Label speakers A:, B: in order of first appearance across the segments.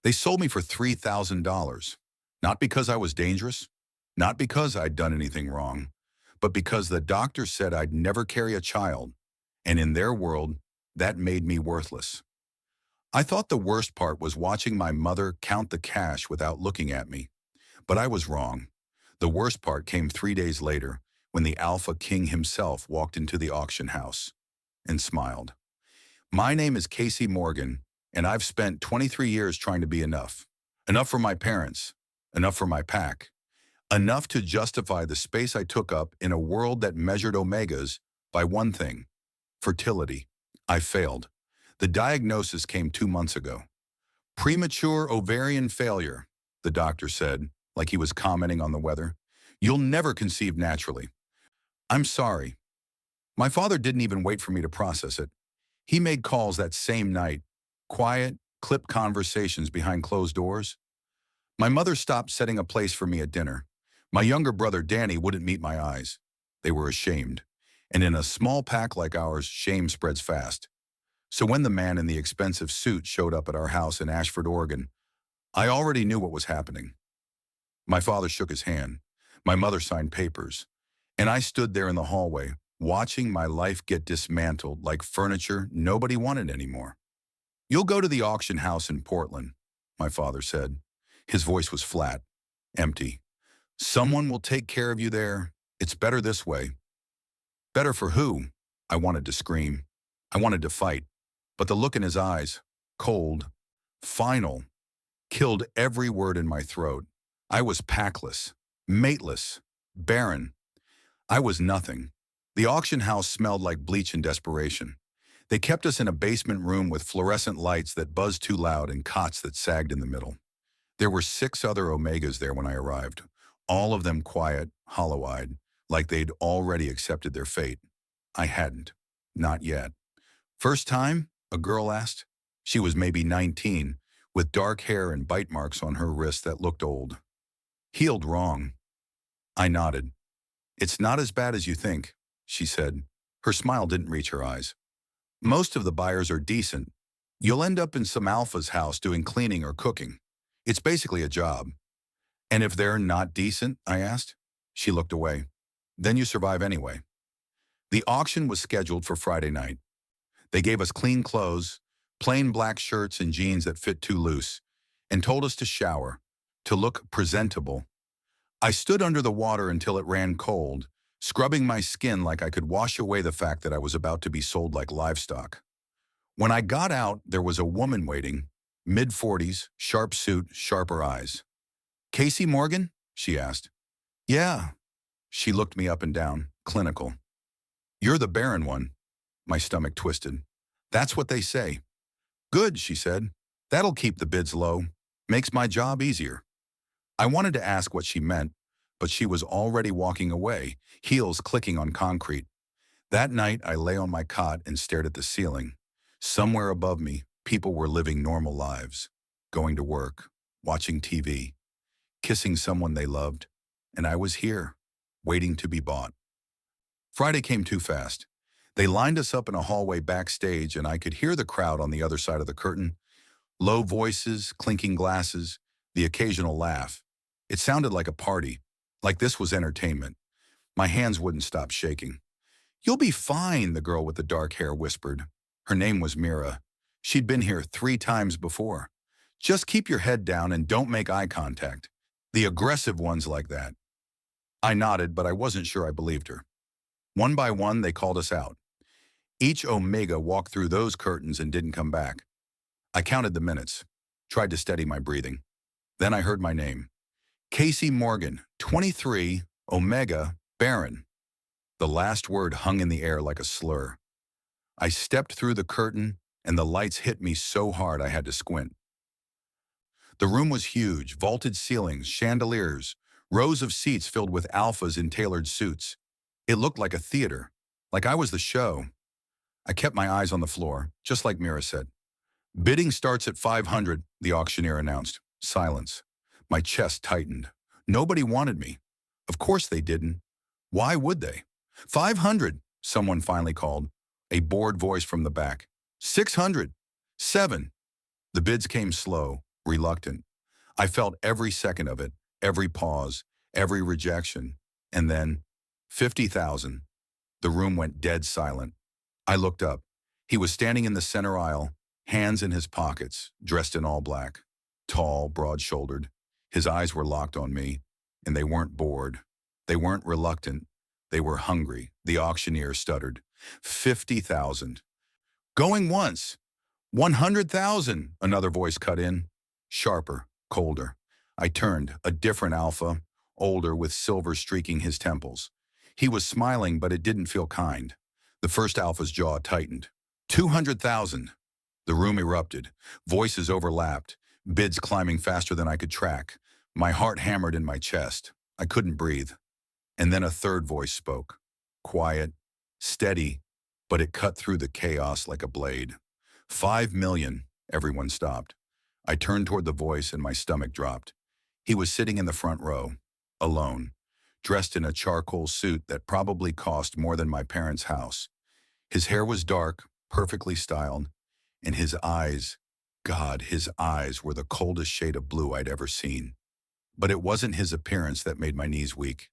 A: They sold me for $3,000. Not because I was dangerous, not because I'd done anything wrong, but because the doctor said I'd never carry a child, and in their world, that made me worthless. I thought the worst part was watching my mother count the cash without looking at me, but I was wrong. The worst part came 3 days later when the Alpha King himself walked into the auction house and smiled. My name is Casey Morgan, and I've spent 23 years trying to be enough. Enough for my parents, enough for my pack, enough to justify the space I took up in a world that measured omegas by one thing: fertility. I failed. The diagnosis came 2 months ago. Premature ovarian failure, the doctor said, like he was commenting on the weather. You'll never conceive naturally. I'm sorry. My father didn't even wait for me to process it. He made calls that same night, quiet, clipped conversations behind closed doors. My mother stopped setting a place for me at dinner. My younger brother Danny wouldn't meet my eyes. They were ashamed. And in a small pack like ours, shame spreads fast. So when the man in the expensive suit showed up at our house in Ashford, Oregon, I already knew what was happening. My father shook his hand. My mother signed papers. And I stood there in the hallway, watching my life get dismantled like furniture nobody wanted anymore. You'll go to the auction house in Portland, my father said. His voice was flat, empty. Someone will take care of you there. It's better this way. Better for who? I wanted to scream. I wanted to fight. But the look in his eyes, cold, final, killed every word in my throat. I was packless, mateless, barren. I was nothing. The auction house smelled like bleach and desperation. They kept us in a basement room with fluorescent lights that buzzed too loud and cots that sagged in the middle. There were 6 other Omegas there when I arrived, all of them quiet, hollow-eyed, like they'd already accepted their fate. I hadn't. Not yet. First time? A girl asked. She was maybe 19, with dark hair and bite marks on her wrist that looked old. Healed wrong. I nodded. It's not as bad as you think, she said. Her smile didn't reach her eyes. Most of the buyers are decent. You'll end up in some alpha's house doing cleaning or cooking. It's basically a job. And if they're not decent, I asked. She looked away. Then you survive anyway. The auction was scheduled for Friday night. They gave us clean clothes, plain black shirts and jeans that fit too loose, and told us to shower, to look presentable. I stood under the water until it ran cold, scrubbing my skin like I could wash away the fact that I was about to be sold like livestock. When I got out, there was a woman waiting, mid-40s, sharp suit, sharper eyes. Casey Morgan? She asked. Yeah. She looked me up and down, clinical. You're the Barren one. My stomach twisted. That's what they say. Good, she said. That'll keep the bids low. Makes my job easier. I wanted to ask what she meant, but she was already walking away, heels clicking on concrete. That night, I lay on my cot and stared at the ceiling. Somewhere above me, people were living normal lives, going to work, watching TV, kissing someone they loved, and I was here, waiting to be bought. Friday came too fast. They lined us up in a hallway backstage, and I could hear the crowd on the other side of the curtain. Low voices, clinking glasses, the occasional laugh. It sounded like a party, like this was entertainment. My hands wouldn't stop shaking. You'll be fine, the girl with the dark hair whispered. Her name was Mira. She'd been here 3 times before. Just keep your head down and don't make eye contact. The aggressive ones like that. I nodded, but I wasn't sure I believed her. One by one, they called us out. Each Omega walked through those curtains and didn't come back. I counted the minutes, tried to steady my breathing. Then I heard my name. Casey Morgan, 23, Omega, Barren. The last word hung in the air like a slur. I stepped through the curtain, and the lights hit me so hard I had to squint. The room was huge, vaulted ceilings, chandeliers, rows of seats filled with alphas in tailored suits. It looked like a theater, like I was the show. I kept my eyes on the floor, just like Mira said. Bidding starts at 500, the auctioneer announced. Silence. My chest tightened. Nobody wanted me. Of course they didn't. Why would they? 500, someone finally called, a bored voice from the back. 600. 7. The bids came slow, reluctant. I felt every second of it, every pause, every rejection. And then, 50,000. The room went dead silent. I looked up. He was standing in the center aisle, hands in his pockets, dressed in all black. Tall, broad-shouldered. His eyes were locked on me, and they weren't bored. They weren't reluctant. They were hungry. The auctioneer stuttered. 50,000. Going once. 100,000, another voice cut in. Sharper, colder. I turned, a different alpha, older with silver streaking his temples. He was smiling, but it didn't feel kind. The first alpha's jaw tightened. 200,000. The room erupted. Voices overlapped, bids climbing faster than I could track. My heart hammered in my chest. I couldn't breathe. And then a third voice spoke. Quiet, steady, but it cut through the chaos like a blade. 5 million, everyone stopped. I turned toward the voice and my stomach dropped. He was sitting in the front row, alone, dressed in a charcoal suit that probably cost more than my parents' house. His hair was dark, perfectly styled, and his eyes, God, his eyes were the coldest shade of blue I'd ever seen. But it wasn't his appearance that made my knees weak.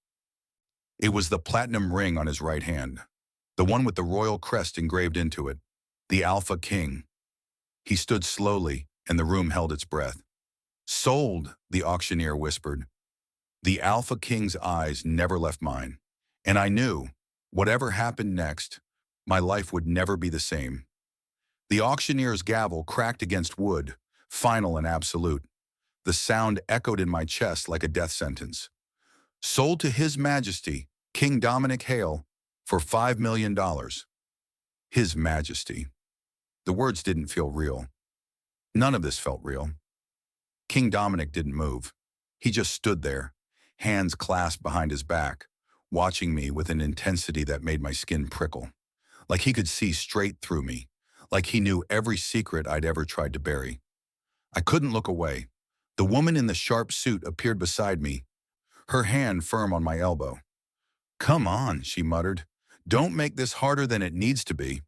A: It was the platinum ring on his right hand, the one with the royal crest engraved into it, the Alpha King. He stood slowly, and the room held its breath. Sold, the auctioneer whispered. The Alpha King's eyes never left mine, and I knew, whatever happened next, my life would never be the same. The auctioneer's gavel cracked against wood, final and absolute. The sound echoed in my chest like a death sentence. Sold to His Majesty, King Dominic Hale, for $5 million. His Majesty. The words didn't feel real. None of this felt real. King Dominic didn't move. He just stood there, hands clasped behind his back, watching me with an intensity that made my skin prickle. Like he could see straight through me, like he knew every secret I'd ever tried to bury. I couldn't look away. The woman in the sharp suit appeared beside me, her hand firm on my elbow. "Come on," she muttered. "Don't make this harder than it needs to be."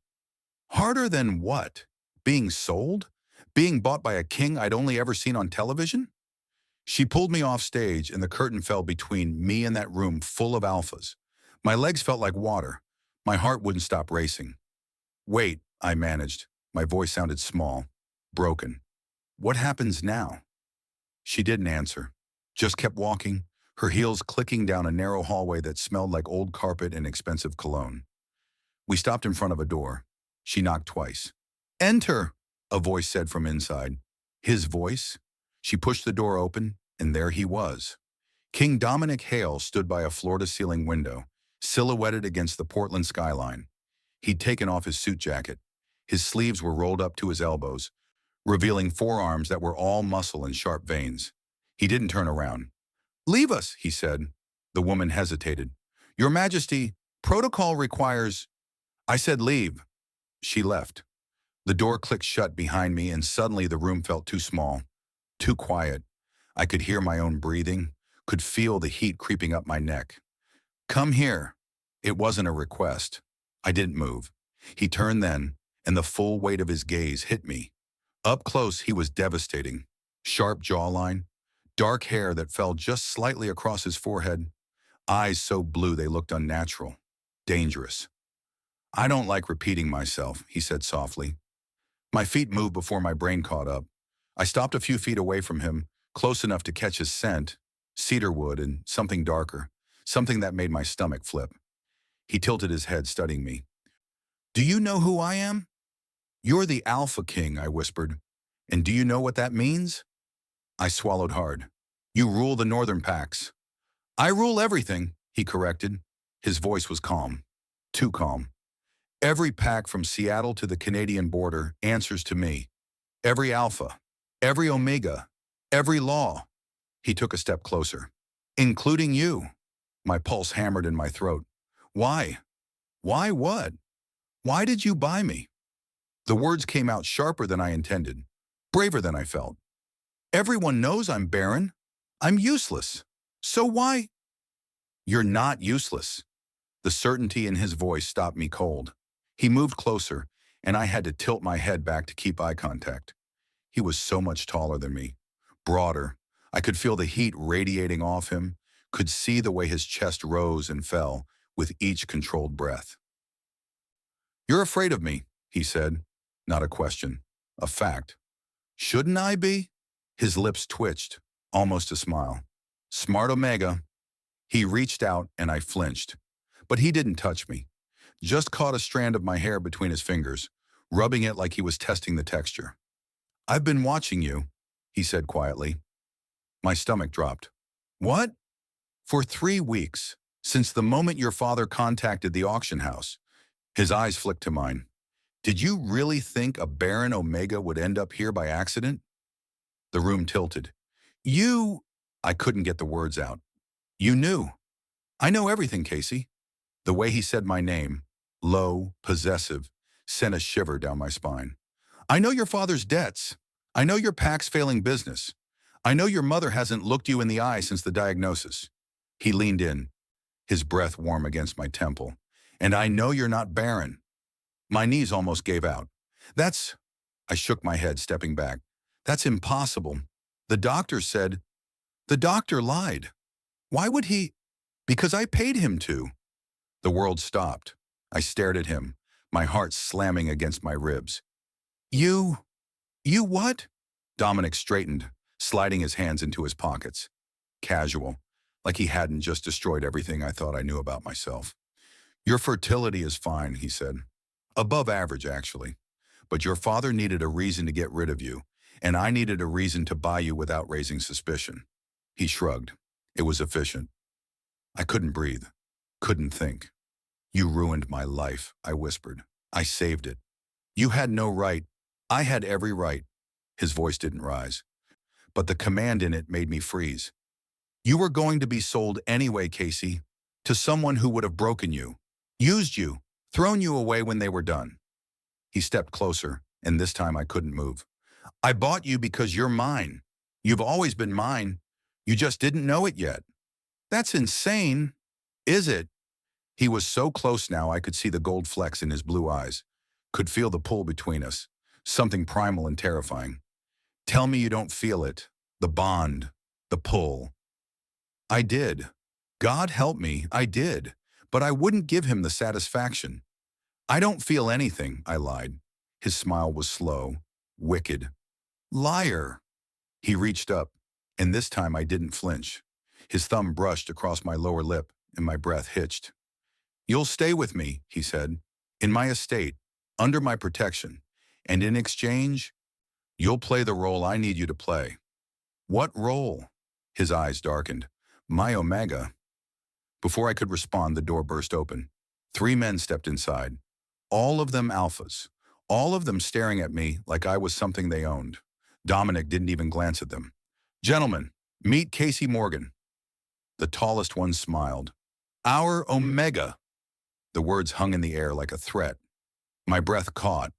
A: Harder than what? Being sold? Being bought by a king I'd only ever seen on television? She pulled me off stage and the curtain fell between me and that room full of alphas. My legs felt like water. My heart wouldn't stop racing. "Wait," I managed. My voice sounded small, broken. "What happens now?" She didn't answer, just kept walking, her heels clicking down a narrow hallway that smelled like old carpet and expensive cologne. We stopped in front of a door. She knocked twice. "Enter," a voice said from inside. His voice? She pushed the door open, and there he was. King Dominic Hale stood by a floor-to-ceiling window, silhouetted against the Portland skyline. He'd taken off his suit jacket. His sleeves were rolled up to his elbows, revealing forearms that were all muscle and sharp veins. He didn't turn around. "Leave us," he said. The woman hesitated. "Your Majesty, protocol requires—" I said leave. She left. The door clicked shut behind me, and suddenly the room felt too small, too quiet. I could hear my own breathing, could feel the heat creeping up my neck. "Come here." It wasn't a request. I didn't move. He turned then, and the full weight of his gaze hit me. Up close, he was devastating. Sharp jawline, dark hair that fell just slightly across his forehead, eyes so blue they looked unnatural, dangerous. "I don't like repeating myself," he said softly. My feet moved before my brain caught up. I stopped a few feet away from him, close enough to catch his scent, cedarwood and something darker, something that made my stomach flip. He tilted his head, studying me. "Do you know who I am?" "You're the Alpha King," I whispered. "And do you know what that means?" I swallowed hard. "You rule the northern packs." "I rule everything," he corrected. His voice was calm. Too calm. "Every pack from Seattle to the Canadian border answers to me. Every Alpha, every Omega, every law." He took a step closer. "Including you." My pulse hammered in my throat. "Why? Why what? Why did you buy me?" The words came out sharper than I intended, braver than I felt. "Everyone knows I'm Barren. I'm useless. So why?" "You're not useless." The certainty in his voice stopped me cold. He moved closer, and I had to tilt my head back to keep eye contact. He was so much taller than me, broader. I could feel the heat radiating off him, could see the way his chest rose and fell with each controlled breath. "You're afraid of me," he said. Not a question, a fact. "Shouldn't I be?" His lips twitched, almost a smile. "Smart Omega." He reached out and I flinched. But he didn't touch me, just caught a strand of my hair between his fingers, rubbing it like he was testing the texture. "I've been watching you," he said quietly. My stomach dropped. "What?" "For 3 weeks, since the moment your father contacted the auction house." His eyes flicked to mine. "Did you really think a Barren Omega would end up here by accident?" The room tilted. "You—" I couldn't get the words out. "You knew." "I know everything, Casey." The way he said my name, low, possessive, sent a shiver down my spine. "I know your father's debts. I know your PAC's failing business. I know your mother hasn't looked you in the eye since the diagnosis." He leaned in, his breath warm against my temple. "And I know you're not barren." My knees almost gave out. "That's—" I shook my head, stepping back. "That's impossible. The doctor said—" "The doctor lied. Why would he—" "Because I paid him to." The world stopped. I stared at him, my heart slamming against my ribs. You what?" Dominic straightened, sliding his hands into his pockets. Casual, like he hadn't just destroyed everything I thought I knew about myself. "Your fertility is fine," he said. "Above average, actually. But your father needed a reason to get rid of you, and I needed a reason to buy you without raising suspicion." He shrugged. It was efficient. I couldn't breathe, couldn't think. "You ruined my life," I whispered. "I saved it. You had no right. I had every right." His voice didn't rise, but the command in it made me freeze. "You were going to be sold anyway, Casey, to someone who would have broken you, used you, thrown you away when they were done." He stepped closer, and this time I couldn't move. "I bought you because you're mine. You've always been mine. You just didn't know it yet." "That's insane." "Is it?" He was so close now I could see the gold flecks in his blue eyes, could feel the pull between us, something primal and terrifying. "Tell me you don't feel it, the bond, the pull." I did. God help me, I did. But I wouldn't give him the satisfaction. "I don't feel anything," I lied. His smile was slow, wicked. "Liar." He reached up, and this time I didn't flinch. His thumb brushed across my lower lip, and my breath hitched. "You'll stay with me," he said, "in my estate, under my protection, and in exchange, you'll play the role I need you to play." "What role?" His eyes darkened. "My Omega." Before I could respond, the door burst open. 3 men stepped inside, all of them alphas, all of them staring at me like I was something they owned. Dominic didn't even glance at them. "Gentlemen, meet Casey Morgan." The tallest one smiled. "Our Omega." The words hung in the air like a threat. My breath caught.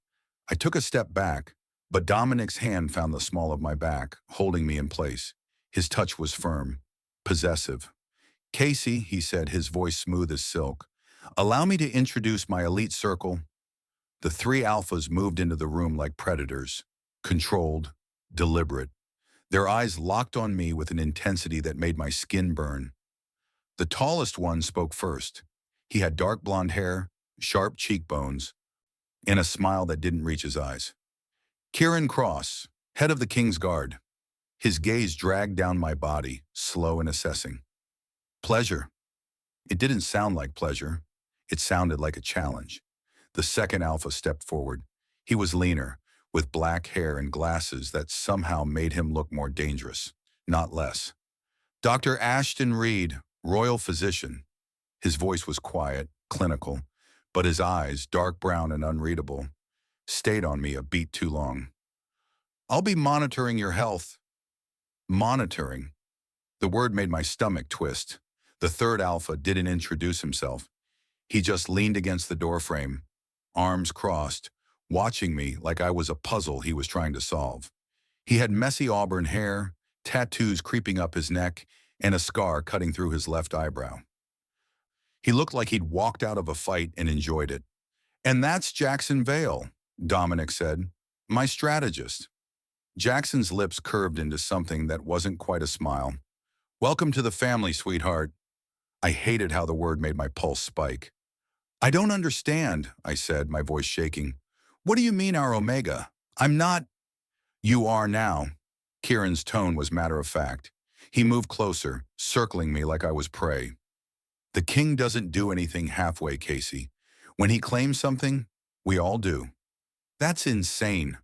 A: I took a step back, but Dominic's hand found the small of my back, holding me in place. His touch was firm, possessive. "Casey," he said, his voice smooth as silk, "allow me to introduce my elite circle." The 3 alphas moved into the room like predators, controlled, deliberate. Their eyes locked on me with an intensity that made my skin burn. The tallest one spoke first. He had dark blonde hair, sharp cheekbones, and a smile that didn't reach his eyes. "Kieran Cross, head of the King's Guard." His gaze dragged down my body, slow and assessing. "Pleasure." It didn't sound like pleasure. It sounded like a challenge. The second alpha stepped forward. He was leaner, with black hair and glasses that somehow made him look more dangerous, not less. "Dr. Ashton Reed, royal physician." His voice was quiet, clinical, but his eyes, dark brown and unreadable, stayed on me a beat too long. "I'll be monitoring your health." Monitoring. The word made my stomach twist. The third alpha didn't introduce himself. He just leaned against the doorframe, arms crossed, watching me like I was a puzzle he was trying to solve. He had messy auburn hair, tattoos creeping up his neck, and a scar cutting through his left eyebrow. He looked like he'd walked out of a fight and enjoyed it. "And that's Jackson Vale," Dominic said. "My strategist." Jackson's lips curved into something that wasn't quite a smile. Welcome to the family, sweetheart. I hated how the word made my pulse spike. I don't understand, I said, my voice shaking. What do you mean our Omega? I'm not. You are now. Kieran's tone was matter of fact. He moved closer, circling me like I was prey. The king doesn't do anything halfway, Casey. When he claims something, we all do. That's insane.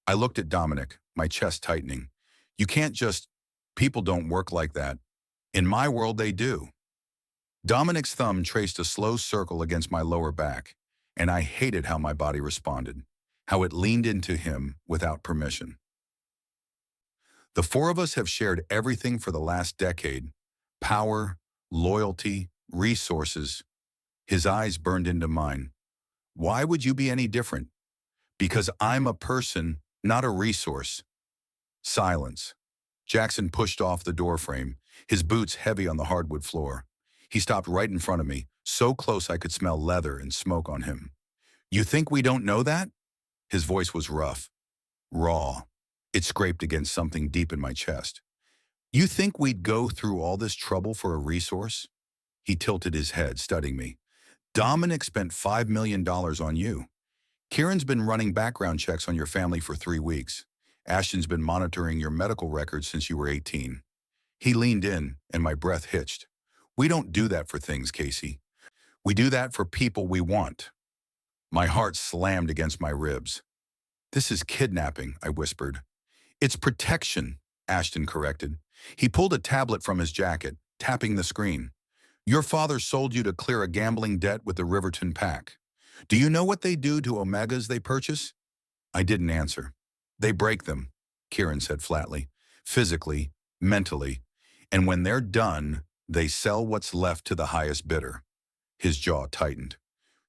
A: I looked at Dominic, my chest tightening. You can't just. People don't work like that. In my world, they do. Dominic's thumb traced a slow circle against my lower back, and I hated how my body responded, how it leaned into him without permission. The four of us have shared everything for the last decade: power, loyalty, resources. His eyes burned into mine. Why would you be any different? Because I'm a person, not a resource. Silence. Jackson pushed off the doorframe, his boots heavy on the hardwood floor. He stopped right in front of me, so close I could smell leather and smoke on him. You think we don't know that? His voice was rough, raw. It scraped against something deep in my chest. You think we'd go through all this trouble for a resource? He tilted his head, studying me. Dominic spent $5 million on you. Kieran's been running background checks on your family for 3 weeks. Ashton's been monitoring your medical records since you were 18. He leaned in, and my breath hitched. We don't do that for things, Casey. We do that for people we want. My heart slammed against my ribs. This is kidnapping, I whispered. It's protection, Ashton corrected. He pulled a tablet from his jacket, tapping the screen. Your father sold you to clear a gambling debt with the Riverton Pack. Do you know what they do to Omegas they purchase? I didn't answer. They break them, Kieran said flatly, physically, mentally, and when they're done, they sell what's left to the highest bidder. His jaw tightened.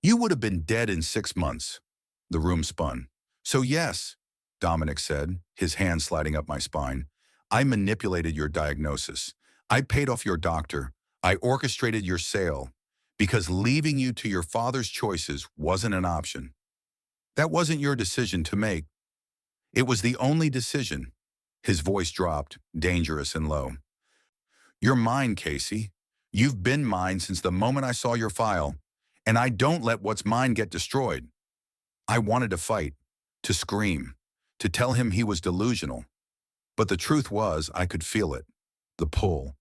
A: You would have been dead in 6 months. The room spun. So yes, Dominic said, his hand sliding up my spine. I manipulated your diagnosis. I paid off your doctor. I orchestrated your sale because leaving you to your father's choices wasn't an option. That wasn't your decision to make. It was the only decision. His voice dropped, dangerous and low. You're mine, Casey. You've been mine since the moment I saw your file, and I don't let what's mine get destroyed. I wanted to fight, to scream, to tell him he was delusional. But the truth was, I could feel it, the pull.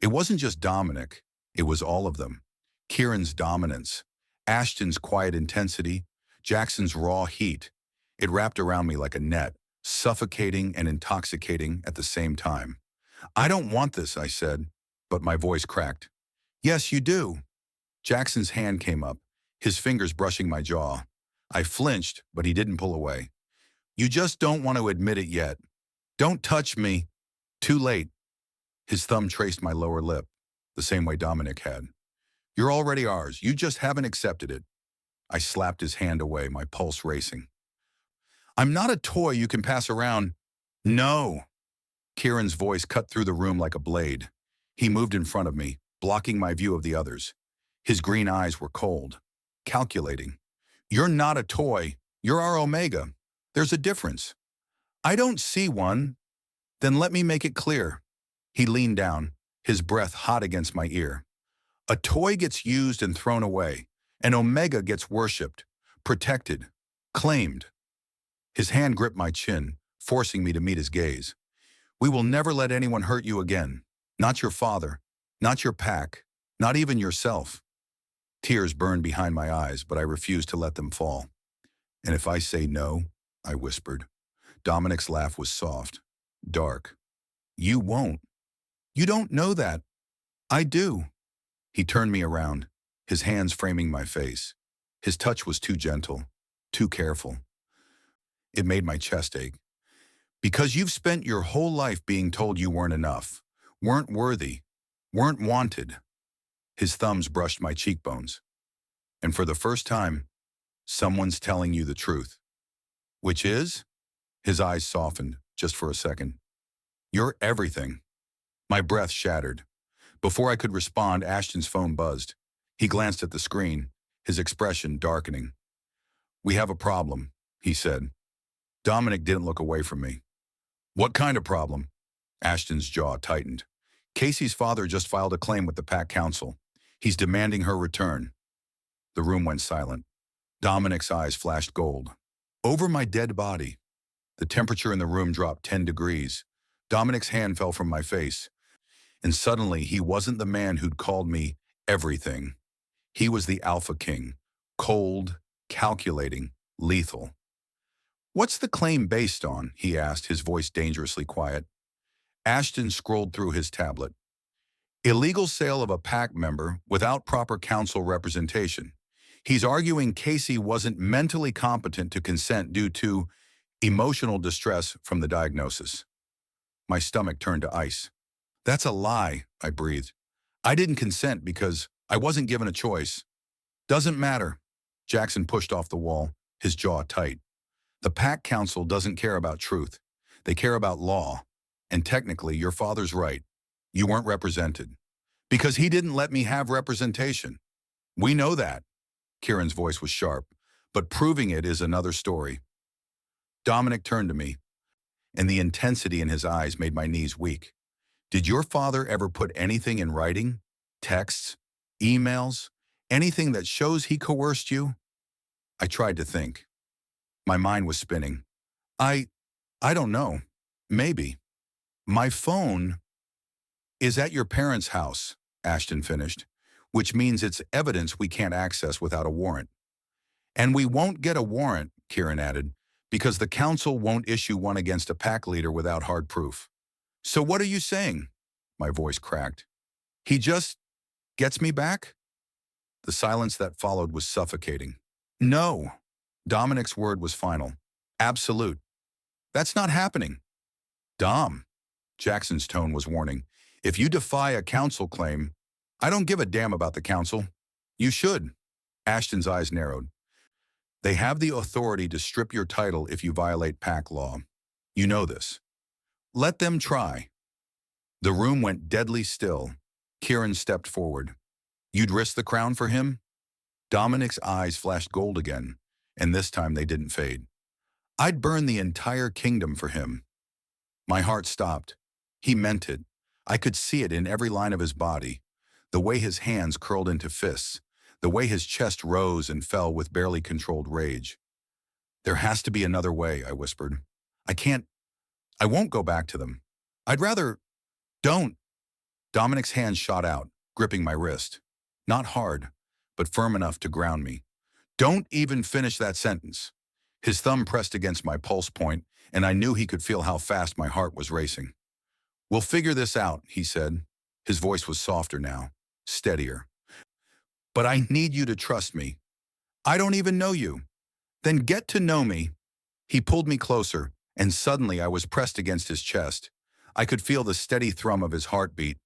A: It wasn't just Dominic, it was all of them. Kieran's dominance, Ashton's quiet intensity, Jackson's raw heat. It wrapped around me like a net, suffocating and intoxicating at the same time. I don't want this, I said, but my voice cracked. Yes, you do. Jackson's hand came up, his fingers brushing my jaw. I flinched, but he didn't pull away. You just don't want to admit it yet. Don't touch me. Too late. His thumb traced my lower lip, the same way Dominic had. You're already ours. You just haven't accepted it. I slapped his hand away, my pulse racing. I'm not a toy you can pass around. No. Kieran's voice cut through the room like a blade. He moved in front of me, blocking my view of the others. His green eyes were cold, calculating. You're not a toy. You're our Omega. There's a difference. I don't see one. Then let me make it clear. He leaned down, his breath hot against my ear. A toy gets used and thrown away. An Omega gets worshipped, protected, claimed. His hand gripped my chin, forcing me to meet his gaze. We will never let anyone hurt you again. Not your father, not your pack, not even yourself. Tears burned behind my eyes, but I refused to let them fall. And if I say no, I whispered. Dominic's laugh was soft, dark. You won't. You don't know that. I do. He turned me around, his hands framing my face. His touch was too gentle, too careful. It made my chest ache. Because you've spent your whole life being told you weren't enough, weren't worthy, weren't wanted. His thumbs brushed my cheekbones. And for the first time, someone's telling you the truth. Which is? His eyes softened, just for a second. You're everything. My breath shattered. Before I could respond, Ashton's phone buzzed. He glanced at the screen, his expression darkening. We have a problem, he said. Dominic didn't look away from me. What kind of problem? Ashton's jaw tightened. Casey's father just filed a claim with the Pack Council. He's demanding her return. The room went silent. Dominic's eyes flashed gold. Over my dead body. The temperature in the room dropped 10 degrees. Dominic's hand fell from my face. And suddenly, he wasn't the man who'd called me everything. He was the Alpha King. Cold, calculating, lethal. What's the claim based on? He asked, his voice dangerously quiet. Ashton scrolled through his tablet. Illegal sale of a PAC member without proper council representation. He's arguing Casey wasn't mentally competent to consent due to emotional distress from the diagnosis. My stomach turned to ice. That's a lie, I breathed. I didn't consent because I wasn't given a choice. Doesn't matter. Jackson pushed off the wall, his jaw tight. The PAC Council doesn't care about truth. They care about law. And technically, your father's right. You weren't represented. Because he didn't let me have representation. We know that. Kieran's voice was sharp, but proving it is another story. Dominic turned to me, and the intensity in his eyes made my knees weak. Did your father ever put anything in writing? Texts? Emails? Anything that shows he coerced you? I tried to think. My mind was spinning. I don't know. Maybe. My phone is at your parents' house, Ashton finished, which means it's evidence we can't access without a warrant. And we won't get a warrant, Kieran added, because the council won't issue one against a PAC leader without hard proof. So what are you saying? My voice cracked. He just gets me back? The silence that followed was suffocating. No. Dominic's word was final. Absolute. That's not happening. Dom. Jackson's tone was warning. If you defy a council claim, I don't give a damn about the council. You should. Ashton's eyes narrowed. They have the authority to strip your title if you violate PAC law. You know this. Let them try. The room went deadly still. Kieran stepped forward. You'd risk the crown for him? Dominic's eyes flashed gold again, and this time they didn't fade. I'd burn the entire kingdom for him. My heart stopped. He meant it. I could see it in every line of his body, the way his hands curled into fists, the way his chest rose and fell with barely controlled rage. There has to be another way, I whispered. I won't go back to them. I'd rather... Don't. Dominic's hand shot out, gripping my wrist. Not hard, but firm enough to ground me. Don't even finish that sentence. His thumb pressed against my pulse point, and I knew he could feel how fast my heart was racing. We'll figure this out, he said. His voice was softer now, steadier. But I need you to trust me. I don't even know you. Then get to know me. He pulled me closer, and suddenly I was pressed against his chest. I could feel the steady thrum of his heartbeat.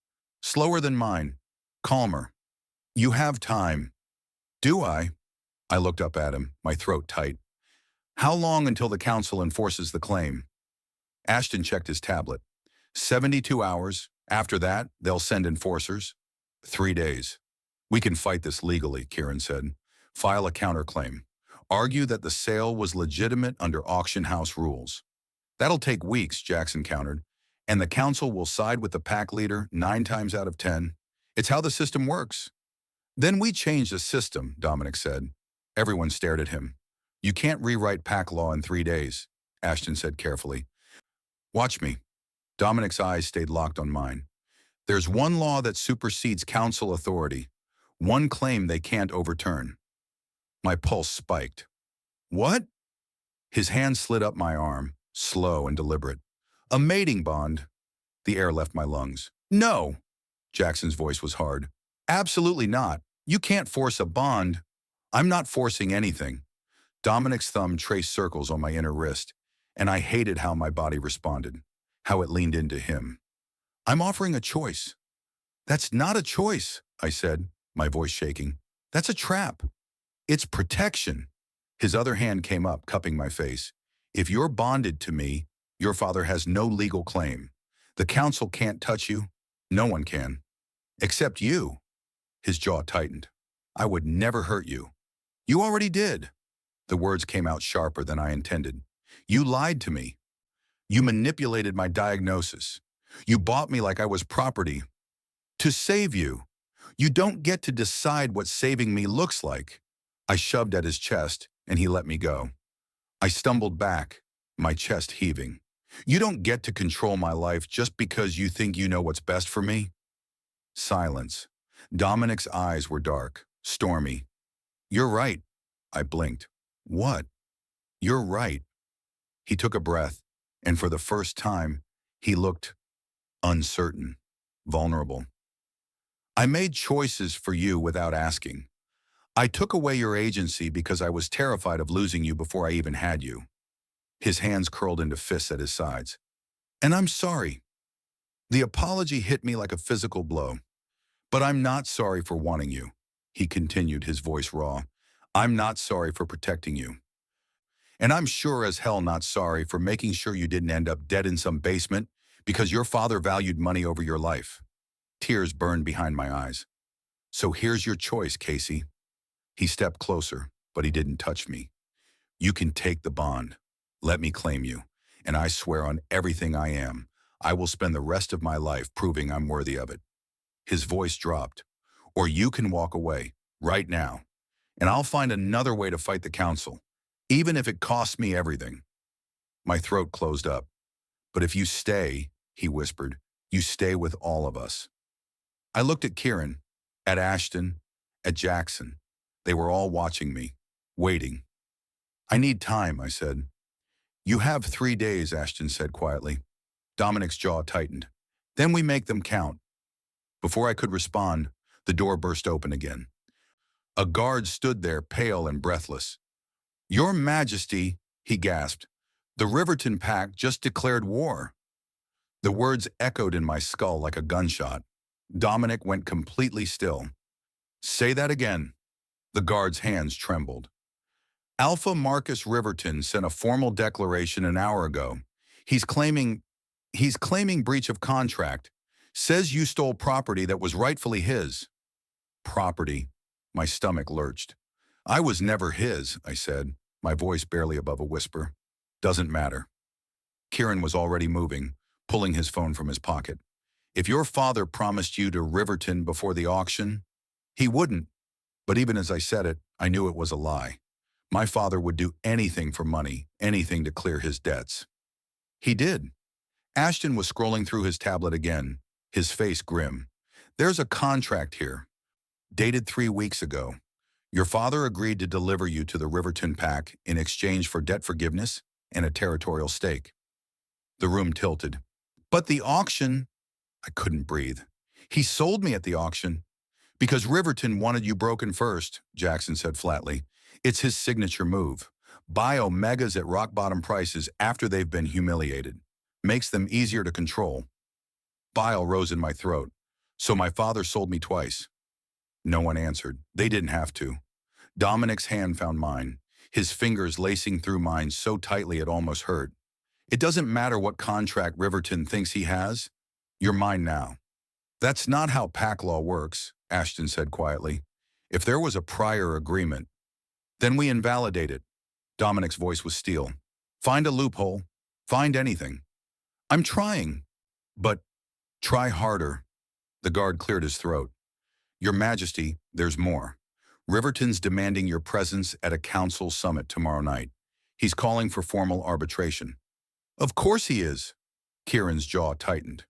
A: Slower than mine. Calmer. You have time. Do I? I looked up at him, my throat tight. How long until the council enforces the claim? Ashton checked his tablet. 72 hours. After that, they'll send enforcers. 3 days. We can fight this legally, Kieran said. File a counterclaim. Argue that the sale was legitimate under auction house rules. That'll take weeks, Jackson countered. And the council will side with the PAC leader 9 times out of 10. It's how the system works. Then we change the system, Dominic said. Everyone stared at him. You can't rewrite PAC law in 3 days, Ashton said carefully. Watch me. Dominic's eyes stayed locked on mine. There's one law that supersedes council authority. One claim they can't overturn. My pulse spiked. What? His hand slid up my arm, slow and deliberate. A mating bond. The air left my lungs. No. Jackson's voice was hard. Absolutely not. You can't force a bond. I'm not forcing anything. Dominic's thumb traced circles on my inner wrist, and I hated how my body responded, how it leaned into him. I'm offering a choice. That's not a choice, I said, my voice shaking. That's a trap. It's protection. His other hand came up, cupping my face. If you're bonded to me, your father has no legal claim. The council can't touch you. No one can. Except you. His jaw tightened. I would never hurt you. You already did. The words came out sharper than I intended. You lied to me. You manipulated my diagnosis. You bought me like I was property. To save you. You don't get to decide what saving me looks like. I shoved at his chest, and he let me go. I stumbled back, my chest heaving. You don't get to control my life just because you think you know what's best for me. Silence. Dominic's eyes were dark, stormy. You're right. I blinked. What? You're right. He took a breath, and for the first time, he looked uncertain, vulnerable. I made choices for you without asking. I took away your agency because I was terrified of losing you before I even had you. His hands curled into fists at his sides. And I'm sorry. The apology hit me like a physical blow. But I'm not sorry for wanting you. He continued, his voice raw. I'm not sorry for protecting you. And I'm sure as hell not sorry for making sure you didn't end up dead in some basement because your father valued money over your life. Tears burned behind my eyes. So here's your choice, Casey. He stepped closer, but he didn't touch me. You can take the bond. Let me claim you. And I swear on everything I am, I will spend the rest of my life proving I'm worthy of it. His voice dropped. Or you can walk away, right now. And I'll find another way to fight the council, even if it costs me everything. My throat closed up. But if you stay, he whispered, you stay with all of us. I looked at Kieran, at Ashton, at Jackson. They were all watching me, waiting. I need time, I said. You have 3 days, Ashton said quietly. Dominic's jaw tightened. Then we make them count. Before I could respond, the door burst open again. A guard stood there, pale and breathless. Your Majesty, he gasped. The Riverton Pact just declared war. The words echoed in my skull like a gunshot. Dominic went completely still. Say that again. The guard's hands trembled. Alpha Marcus Riverton sent a formal declaration an hour ago. He's claiming breach of contract. Says you stole property that was rightfully his. Property. My stomach lurched. I was never his, I said, my voice barely above a whisper. Doesn't matter. Kieran was already moving, pulling his phone from his pocket. If your father promised you to Riverton before the auction, he wouldn't. But even as I said it, I knew it was a lie. My father would do anything for money, anything to clear his debts. He did. Ashton was scrolling through his tablet again, his face grim. There's a contract here, dated 3 weeks ago. Your father agreed to deliver you to the Riverton Pact in exchange for debt forgiveness and a territorial stake. The room tilted. But the auction, I couldn't breathe. He sold me at the auction. Because Riverton wanted you broken first, Jackson said flatly. It's his signature move. Buy omegas at rock-bottom prices after they've been humiliated. Makes them easier to control. Bile rose in my throat. So my father sold me twice. No one answered. They didn't have to. Dominic's hand found mine, his fingers lacing through mine so tightly it almost hurt. It doesn't matter what contract Riverton thinks he has. You're mine now. That's not how pack law works, Ashton said quietly. If there was a prior agreement, then we invalidate it. Dominic's voice was steel. Find a loophole. Find anything. I'm trying. But try harder. The guard cleared his throat. Your Majesty, there's more. Riverton's demanding your presence at a council summit tomorrow night. He's calling for formal arbitration. Of course he is. Kieran's jaw tightened.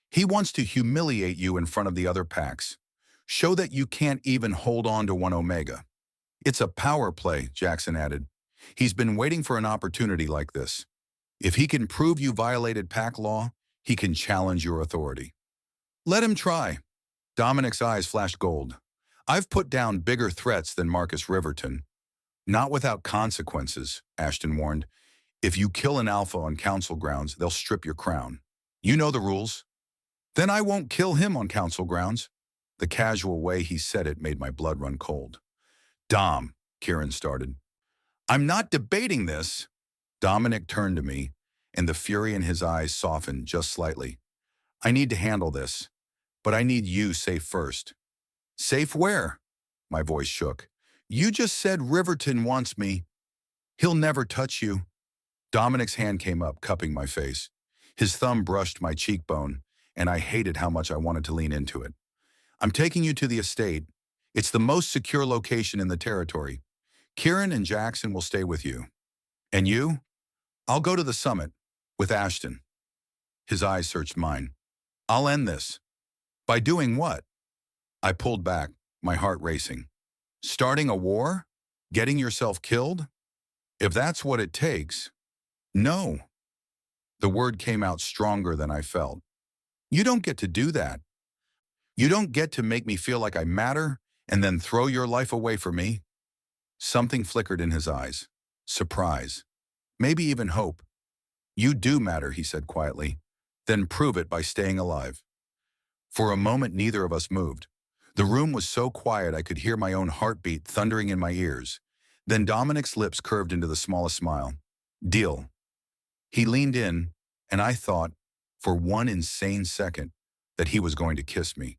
A: He wants to humiliate you in front of the other packs. Show that you can't even hold on to one omega. It's a power play, Jackson added. He's been waiting for an opportunity like this. If he can prove you violated pack law, he can challenge your authority. Let him try. Dominic's eyes flashed gold. I've put down bigger threats than Marcus Riverton. Not without consequences, Ashton warned. If you kill an alpha on council grounds, they'll strip your crown. You know the rules. Then I won't kill him on council grounds. The casual way he said it made my blood run cold. Dom, Kieran started. I'm not debating this. Dominic turned to me, and the fury in his eyes softened just slightly. I need to handle this, but I need you safe first. Safe where? My voice shook. You just said Riverton wants me. He'll never touch you. Dominic's hand came up, cupping my face. His thumb brushed my cheekbone, and I hated how much I wanted to lean into it. I'm taking you to the estate. It's the most secure location in the territory. Kieran and Jackson will stay with you. And you? I'll go to the summit with Ashton. His eyes searched mine. I'll end this. By doing what? I pulled back, my heart racing. Starting a war? Getting yourself killed? If that's what it takes. No. The word came out stronger than I felt. You don't get to do that. You don't get to make me feel like I matter and then throw your life away for me. Something flickered in his eyes. Surprise. Maybe even hope. You do matter, he said quietly. Then prove it by staying alive. For a moment, neither of us moved. The room was so quiet I could hear my own heartbeat thundering in my ears. Then Dominic's lips curved into the smallest smile. Deal. He leaned in, and I thought, for one insane second, that he was going to kiss me.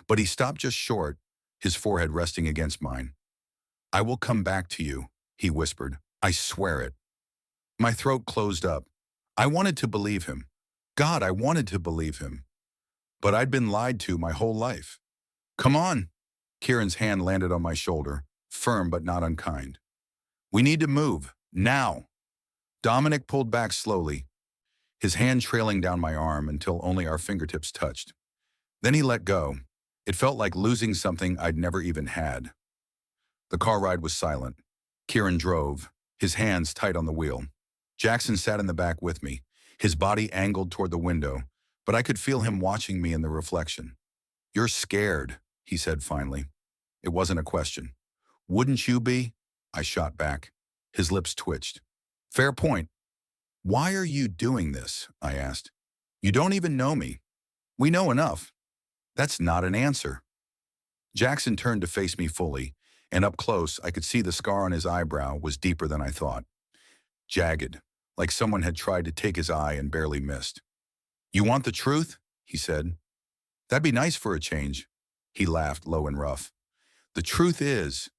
A: But he stopped just short, his forehead resting against mine. I will come back to you, he whispered. I swear it. My throat closed up. I wanted to believe him. God, I wanted to believe him. But I'd been lied to my whole life. Come on. Kieran's hand landed on my shoulder, firm but not unkind. We need to move, now. Dominic pulled back slowly, his hand trailing down my arm until only our fingertips touched. Then he let go. It felt like losing something I'd never even had. The car ride was silent. Kieran drove, his hands tight on the wheel. Jackson sat in the back with me, his body angled toward the window, but I could feel him watching me in the reflection. You're scared, he said finally. It wasn't a question. Wouldn't you be? I shot back. His lips twitched. Fair point. Why are you doing this? I asked. You don't even know me. We know enough. That's not an answer. Jackson turned to face me fully, and up close I could see the scar on his eyebrow was deeper than I thought. Jagged, like someone had tried to take his eye and barely missed. You want the truth? He said. That'd be nice for a change. He laughed low and rough. The truth is,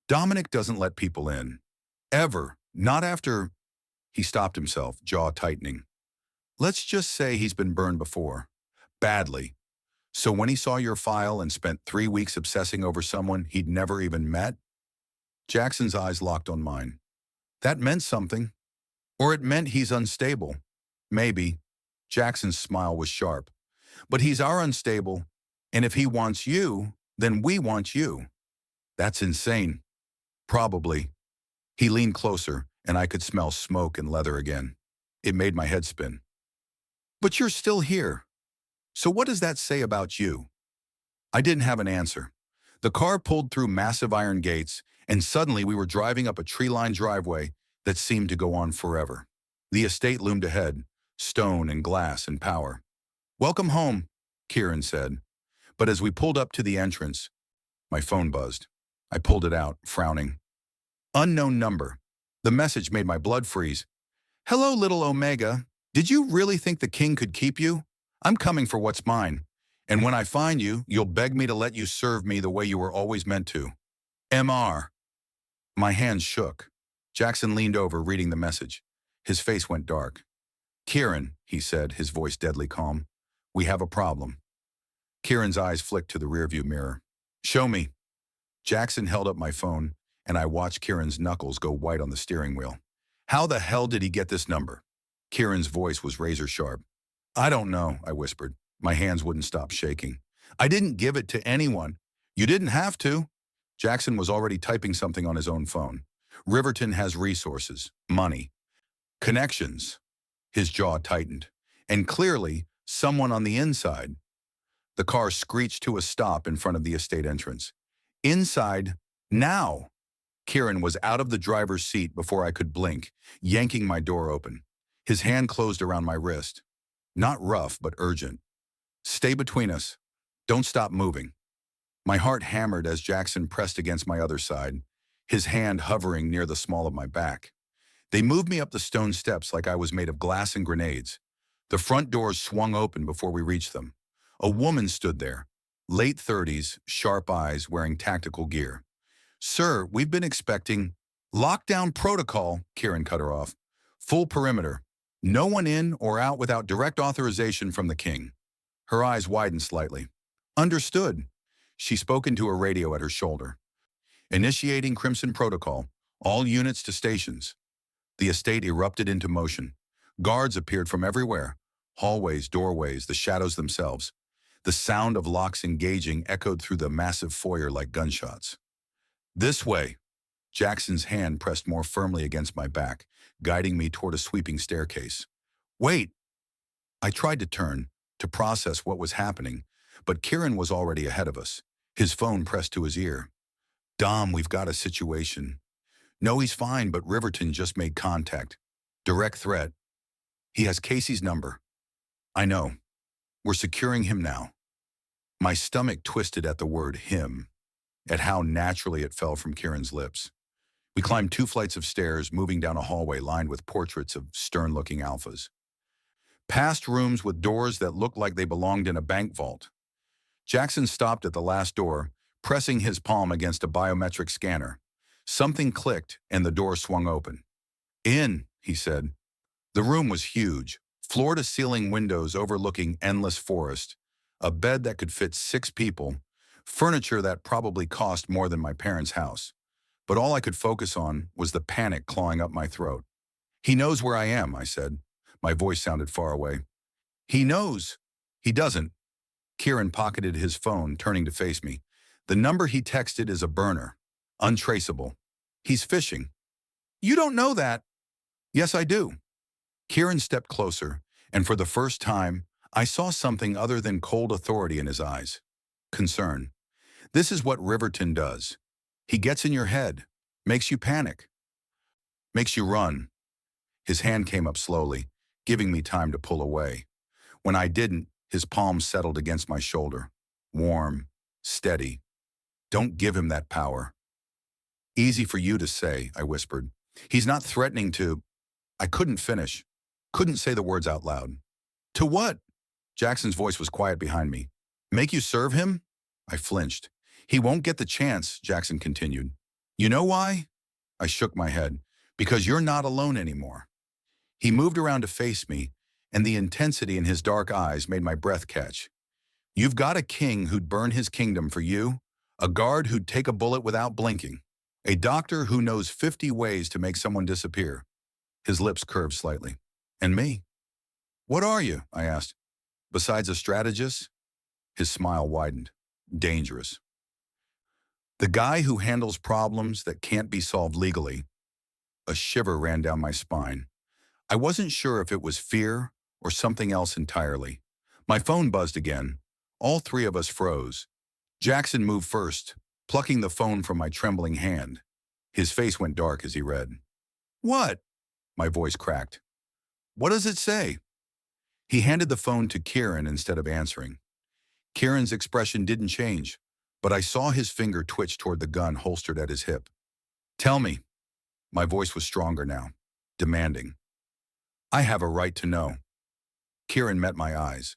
A: Dominic doesn't let people in. Ever. Not after... He stopped himself, jaw tightening. Let's just say he's been burned before. Badly. So when he saw your file and spent 3 weeks obsessing over someone he'd never even met? Jackson's eyes locked on mine. That meant something. Or it meant he's unstable. Maybe. Jackson's smile was sharp. But he's our unstable, and if he wants you, then we want you. That's insane. Probably. He leaned closer, and I could smell smoke and leather again. It made my head spin. But you're still here. So what does that say about you? I didn't have an answer. The car pulled through massive iron gates, and suddenly we were driving up a tree-lined driveway that seemed to go on forever. The estate loomed ahead, stone and glass and power. Welcome home, Kieran said. But as we pulled up to the entrance, my phone buzzed. I pulled it out, frowning. Unknown number. The message made my blood freeze. Hello, little Omega. Did you really think the king could keep you? I'm coming for what's mine. And when I find you, you'll beg me to let you serve me the way you were always meant to. MR. My hands shook. Jackson leaned over, reading the message. His face went dark. Kieran, he said, his voice deadly calm. We have a problem. Kieran's eyes flicked to the rearview mirror. Show me. Jackson held up my phone, and I watched Kieran's knuckles go white on the steering wheel. How the hell did he get this number? Kieran's voice was razor sharp. I don't know, I whispered. My hands wouldn't stop shaking. I didn't give it to anyone. You didn't have to. Jackson was already typing something on his own phone. Riverton has resources, money, connections. His jaw tightened. And clearly, someone on the inside. The car screeched to a stop in front of the estate entrance. Inside, now. Kieran was out of the driver's seat before I could blink, yanking my door open. His hand closed around my wrist. Not rough, but urgent. Stay between us. Don't stop moving. My heart hammered as Jackson pressed against my other side, his hand hovering near the small of my back. They moved me up the stone steps like I was made of glass and grenades. The front doors swung open before we reached them. A woman stood there, late 30s, sharp eyes, wearing tactical gear. Sir, we've been expecting... Lockdown protocol, Kieran cut her off. Full perimeter. No one in or out without direct authorization from the king. Her eyes widened slightly. Understood. She spoke into a radio at her shoulder. Initiating Crimson Protocol. All units to stations. The estate erupted into motion. Guards appeared from everywhere. Hallways, doorways, the shadows themselves. The sound of locks engaging echoed through the massive foyer like gunshots. This way. Jackson's hand pressed more firmly against my back, guiding me toward a sweeping staircase. Wait! I tried to turn, to process what was happening, but Kieran was already ahead of us, his phone pressed to his ear. Dom, we've got a situation. No, he's fine, but Riverton just made contact. Direct threat. He has Casey's number. I know. We're securing him now. My stomach twisted at the word him, at how naturally it fell from Kieran's lips. We climbed 2 flights of stairs, moving down a hallway lined with portraits of stern-looking alphas. Past rooms with doors that looked like they belonged in a bank vault. Jackson stopped at the last door, pressing his palm against a biometric scanner. Something clicked and the door swung open. In, he said. The room was huge, floor-to-ceiling windows overlooking endless forest, a bed that could fit 6 people, furniture that probably cost more than my parents' house. But all I could focus on was the panic clawing up my throat. He knows where I am, I said. My voice sounded far away. He knows. He doesn't. Kieran pocketed his phone, turning to face me. The number he texted is a burner. Untraceable. He's phishing. You don't know that. Yes, I do. Kieran stepped closer, and for the first time, I saw something other than cold authority in his eyes. Concern. This is what Riverton does. He gets in your head, makes you panic, makes you run. His hand came up slowly, giving me time to pull away. When I didn't, his palm settled against my shoulder. Warm, steady. Don't give him that power. Easy for you to say, I whispered. He's not threatening to... I couldn't finish. Couldn't say the words out loud. To what? Jackson's voice was quiet behind me. Make you serve him? I flinched. He won't get the chance, Jackson continued. You know why? I shook my head. Because you're not alone anymore. He moved around to face me, and the intensity in his dark eyes made my breath catch. You've got a king who'd burn his kingdom for you, a guard who'd take a bullet without blinking, a doctor who knows 50 ways to make someone disappear. His lips curved slightly. And me? What are you? I asked. Besides a strategist? His smile widened. Dangerous. The guy who handles problems that can't be solved legally. A shiver ran down my spine. I wasn't sure if it was fear or something else entirely. My phone buzzed again. All 3 of us froze. Jackson moved first, plucking the phone from my trembling hand. His face went dark as he read. What? My voice cracked. What does it say? He handed the phone to Kieran instead of answering. Kieran's expression didn't change, but I saw his finger twitch toward the gun holstered at his hip. Tell me. My voice was stronger now, demanding. I have a right to know. Kieran met my eyes.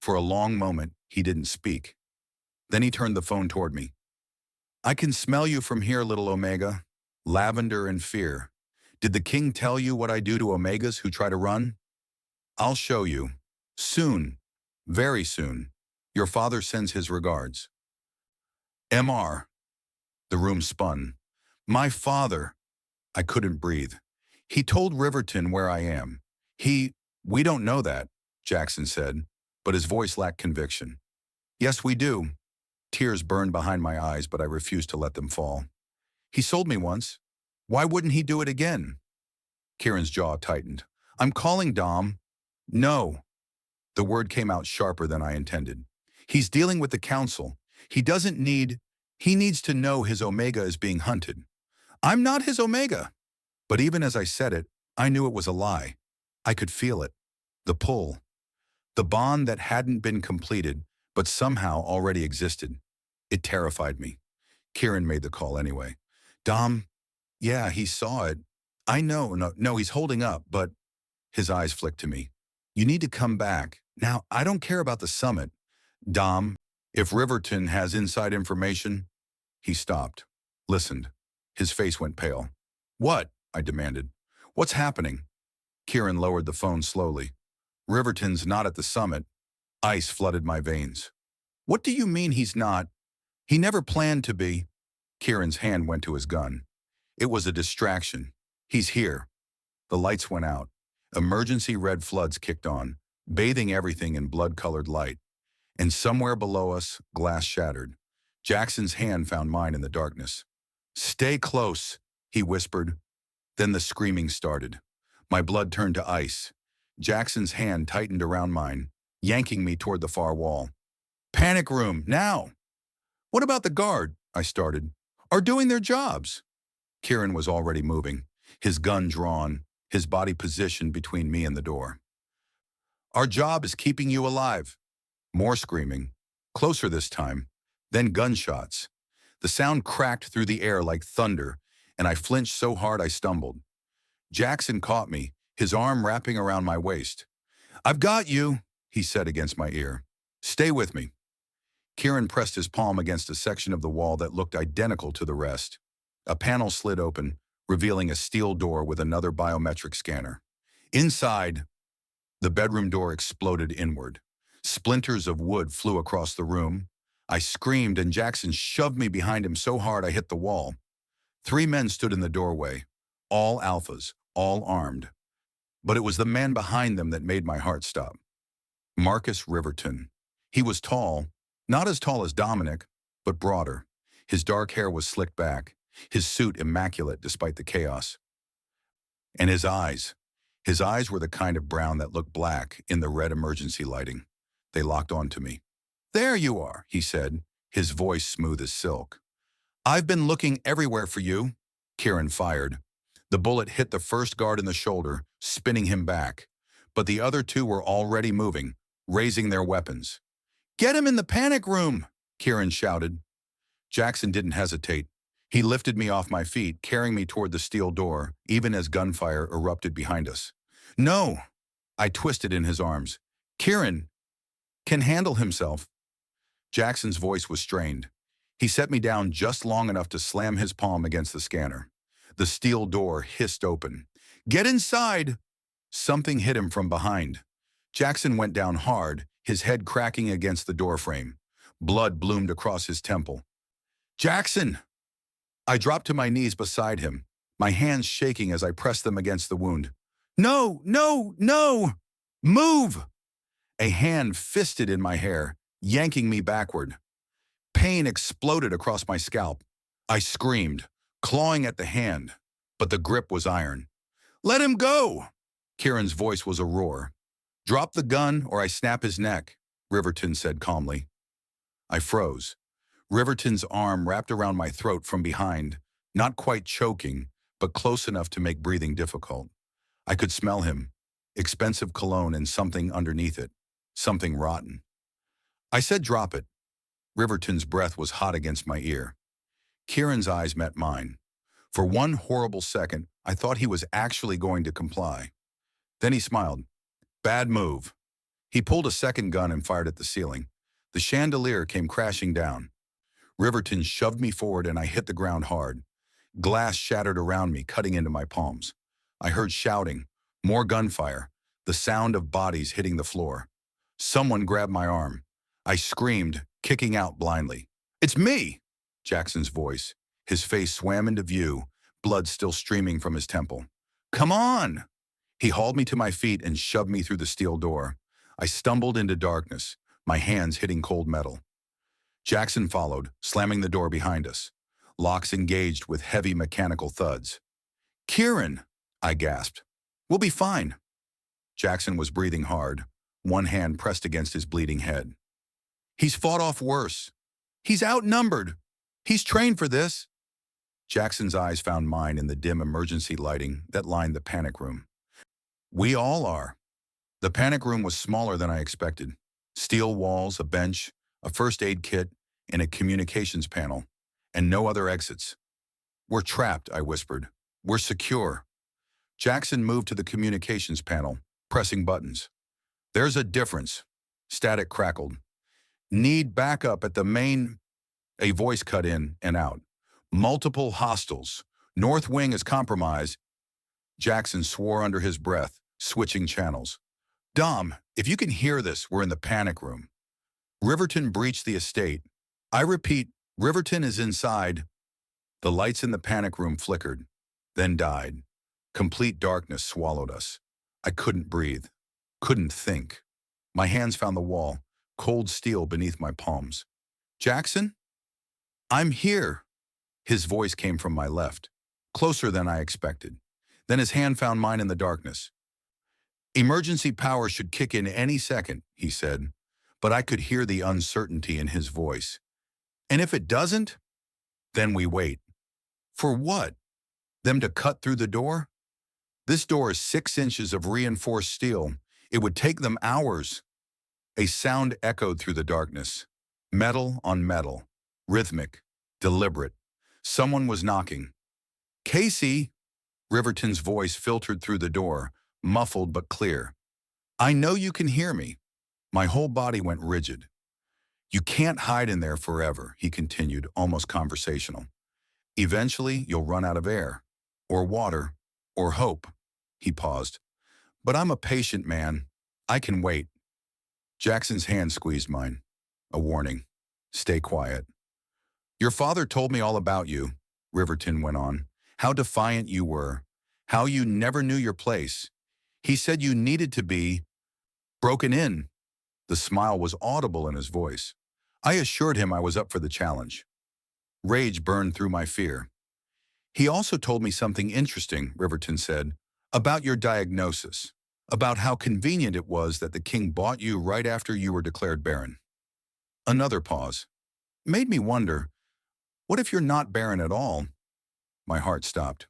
A: For a long moment, he didn't speak. Then he turned the phone toward me. I can smell you from here, little Omega. Lavender and fear. Did the king tell you what I do to Omegas who try to run? I'll show you. Soon. Very soon. Your father sends his regards. MR. The room spun. My father. I couldn't breathe. He told Riverton where I am. We don't know that, Jackson said, but his voice lacked conviction. Yes, we do. Tears burned behind my eyes, but I refused to let them fall. He sold me once. Why wouldn't he do it again? Kieran's jaw tightened. I'm calling Dom. No. The word came out sharper than I intended. He's dealing with the council. He needs to know his Omega is being hunted. I'm not his Omega. But even as I said it, I knew it was a lie. I could feel it. The pull. The bond that hadn't been completed, but somehow already existed. It terrified me. Kieran made the call anyway. Dom, yeah, he saw it. I know, no, he's holding up, but... His eyes flicked to me. You need to come back. Now, I don't care about the summit. Dom, if Riverton has inside information... He stopped, listened. His face went pale. What? I demanded. What's happening? Kieran lowered the phone slowly. Riverton's not at the summit. Ice flooded my veins. What do you mean he's not? He never planned to be. Kieran's hand went to his gun. It was a distraction. He's here. The lights went out. Emergency red floods kicked on, bathing everything in blood-colored light. And somewhere below us, glass shattered. Jackson's hand found mine in the darkness. "Stay close," he whispered. Then the screaming started. My blood turned to ice. Jackson's hand tightened around mine, yanking me toward the far wall. "Panic room, now!" "What about the guard?" I started. "Are doing their jobs." Kieran was already moving, his gun drawn, his body positioned between me and the door. "Our job is keeping you alive." More screaming. Closer this time. Then gunshots. The sound cracked through the air like thunder, and I flinched so hard I stumbled. Jackson caught me, his arm wrapping around my waist. "I've got you," he said against my ear. "Stay with me." Kieran pressed his palm against a section of the wall that looked identical to the rest. A panel slid open, revealing a steel door with another biometric scanner. Inside, the bedroom door exploded inward. Splinters of wood flew across the room. I screamed, and Jackson shoved me behind him so hard I hit the wall. 3 men stood in the doorway, all alphas, all armed. But it was the man behind them that made my heart stop. Marcus Riverton. He was tall, not as tall as Dominic, but broader. His dark hair was slicked back, his suit immaculate despite the chaos. And his eyes were the kind of brown that looked black in the red emergency lighting. They locked onto me. "There you are," he said, his voice smooth as silk. "I've been looking everywhere for you." Kieran fired. The bullet hit the first guard in the shoulder, spinning him back. But the other 2 were already moving, raising their weapons. "Get him in the panic room," Kieran shouted. Jackson didn't hesitate. He lifted me off my feet, carrying me toward the steel door, even as gunfire erupted behind us. "No!" I twisted in his arms. "Kieran can handle himself." Jackson's voice was strained. He set me down just long enough to slam his palm against the scanner. The steel door hissed open. "Get inside!" Something hit him from behind. Jackson went down hard, his head cracking against the doorframe. Blood bloomed across his temple. "Jackson!" I dropped to my knees beside him, my hands shaking as I pressed them against the wound. "No, no, no! Move!" A hand fisted in my hair, yanking me backward. Pain exploded across my scalp. I screamed, clawing at the hand, but the grip was iron. "Let him go!" Kieran's voice was a roar. "Drop the gun or I snap his neck," Riverton said calmly. I froze. Riverton's arm wrapped around my throat from behind, not quite choking, but close enough to make breathing difficult. I could smell him, expensive cologne and something underneath it, something rotten. I said drop it. Riverton's breath was hot against my ear. Kieran's eyes met mine. For one horrible second, I thought he was actually going to comply. Then he smiled. "Bad move." He pulled a second gun and fired at the ceiling. The chandelier came crashing down. Riverton shoved me forward and I hit the ground hard. Glass shattered around me, cutting into my palms. I heard shouting, more gunfire, the sound of bodies hitting the floor. Someone grabbed my arm. I screamed, kicking out blindly. "It's me!" Jackson's voice. His face swam into view, blood still streaming from his temple. "Come on!" He hauled me to my feet and shoved me through the steel door. I stumbled into darkness, my hands hitting cold metal. Jackson followed, slamming the door behind us. Locks engaged with heavy mechanical thuds. "Kieran!" I gasped. "We'll be fine." Jackson was breathing hard, one hand pressed against his bleeding head. "He's fought off worse. He's outnumbered. He's trained for this." Jackson's eyes found mine in the dim emergency lighting that lined the panic room. "We all are." The panic room was smaller than I expected. Steel walls, a bench, a first aid kit, and a communications panel, and no other exits. "We're trapped," I whispered. "We're secure." Jackson moved to the communications panel, pressing buttons. "There's a difference." Static crackled. "Need backup at the main..." A voice cut in and out. "Multiple hostiles. North wing is compromised." Jackson swore under his breath, switching channels. Dom, if you can hear this, we're in the panic room. Riverton breached the estate. I repeat, Riverton is inside. The lights in the panic room flickered, then died. Complete darkness swallowed us. I couldn't breathe, couldn't think. My hands found the wall, cold steel beneath my palms. Jackson? I'm here. His voice came from my left, closer than I expected. Then his hand found mine in the darkness. Emergency power should kick in any second, he said, but I could hear the uncertainty in his voice. And if it doesn't, then we wait. For what? Them to cut through the door? This door is 6 inches of reinforced steel. It would take them hours. A sound echoed through the darkness. Metal on metal. Rhythmic. Deliberate. Someone was knocking. Casey! Riverton's voice filtered through the door, muffled but clear. I know you can hear me. My whole body went rigid. You can't hide in there forever, he continued, almost conversational. Eventually, you'll run out of air, or water, or hope. He paused. But I'm a patient man. I can wait. Jackson's hand squeezed mine. A warning. Stay quiet. Your father told me all about you, Riverton went on. How defiant you were. How you never knew your place. He said you needed to be broken in. The smile was audible in his voice. I assured him I was up for the challenge. Rage burned through my fear. He also told me something interesting, Riverton said, about your diagnosis, about how convenient it was that the king bought you right after you were declared barren. Another pause. Made me wonder, what if you're not barren at all? My heart stopped.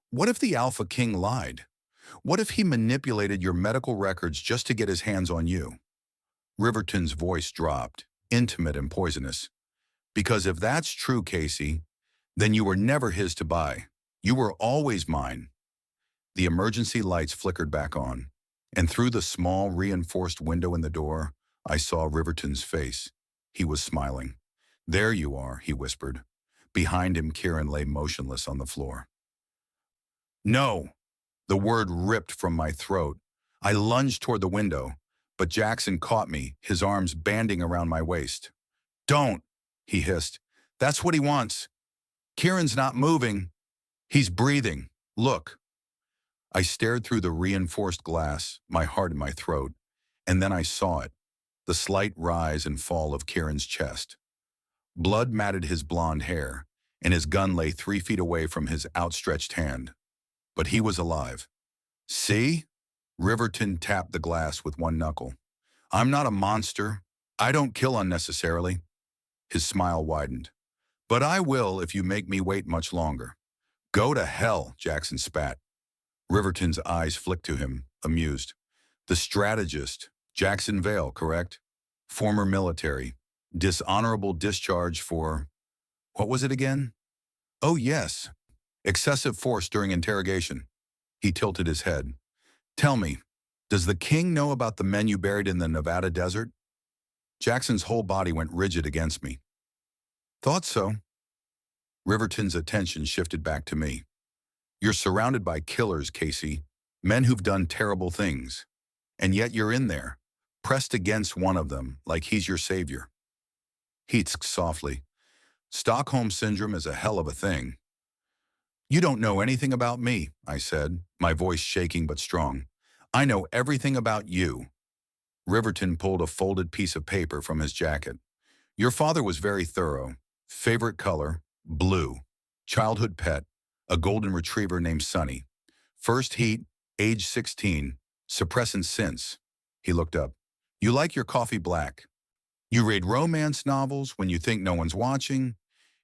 A: What if the Alpha King lied? What if he manipulated your medical records just to get his hands on you? Riverton's voice dropped, intimate and poisonous. Because if that's true, Casey, then you were never his to buy. You were always mine. The emergency lights flickered back on, and through the small reinforced window in the door, I saw Riverton's face. He was smiling. There you are, he whispered. Behind him, Kieran lay motionless on the floor. No! The word ripped from my throat. I lunged toward the window, but Jackson caught me, his arms banding around my waist. Don't, he hissed. That's what he wants. Kieran's not moving. He's breathing. Look. I stared through the reinforced glass, my heart in my throat, and then I saw it, the slight rise and fall of Kieran's chest. Blood matted his blonde hair, and his gun lay 3 feet away from his outstretched hand. But he was alive. See? Riverton tapped the glass with one knuckle. I'm not a monster. I don't kill unnecessarily. His smile widened. But I will if you make me wait much longer. Go to hell, Jackson spat. Riverton's eyes flicked to him, amused. The strategist, Jackson Vale, correct? Former military. Dishonorable discharge for... What was it again? Oh, yes. Excessive force during interrogation. He tilted his head. Tell me, does the king know about the men you buried in the Nevada desert? Jackson's whole body went rigid against me. Thought so. Riverton's attention shifted back to me. You're surrounded by killers, Casey, men who've done terrible things. And yet you're in there, pressed against one of them like he's your savior. He tsked softly. Stockholm Syndrome is a hell of a thing. You don't know anything about me, I said, my voice shaking but strong. I know everything about you. Riverton pulled a folded piece of paper from his jacket. Your father was very thorough. Favorite color, blue. Childhood pet, a golden retriever named Sunny. First heat, age 16. Suppressant since. He looked up. You like your coffee black. You read romance novels when you think no one's watching,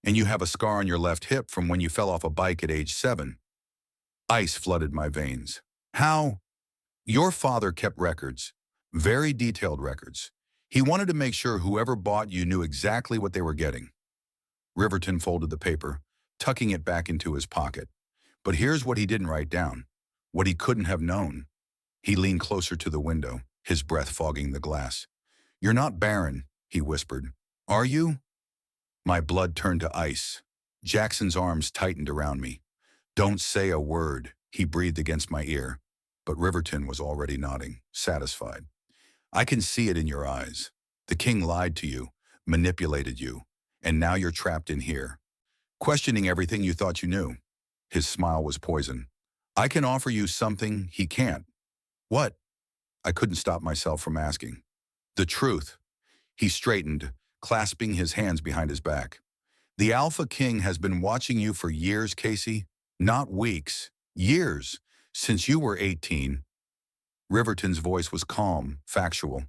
A: and you have a scar on your left hip from when you fell off a bike at age 7. Ice flooded my veins. How? Your father kept records, very detailed records. He wanted to make sure whoever bought you knew exactly what they were getting. Riverton folded the paper, tucking it back into his pocket. But here's what he didn't write down, what he couldn't have known. He leaned closer to the window, his breath fogging the glass. You're not barren, he whispered. Are you? My blood turned to ice. Jackson's arms tightened around me. Don't say a word, he breathed against my ear. But Riverton was already nodding, satisfied. I can see it in your eyes. The king lied to you, manipulated you, and now you're trapped in here, questioning everything you thought you knew. His smile was poison. I can offer you something he can't. What? I couldn't stop myself from asking. The truth. He straightened, clasping his hands behind his back. The Alpha King has been watching you for years, Casey. Not weeks. Years. Since you were 18. Riverton's voice was calm, factual.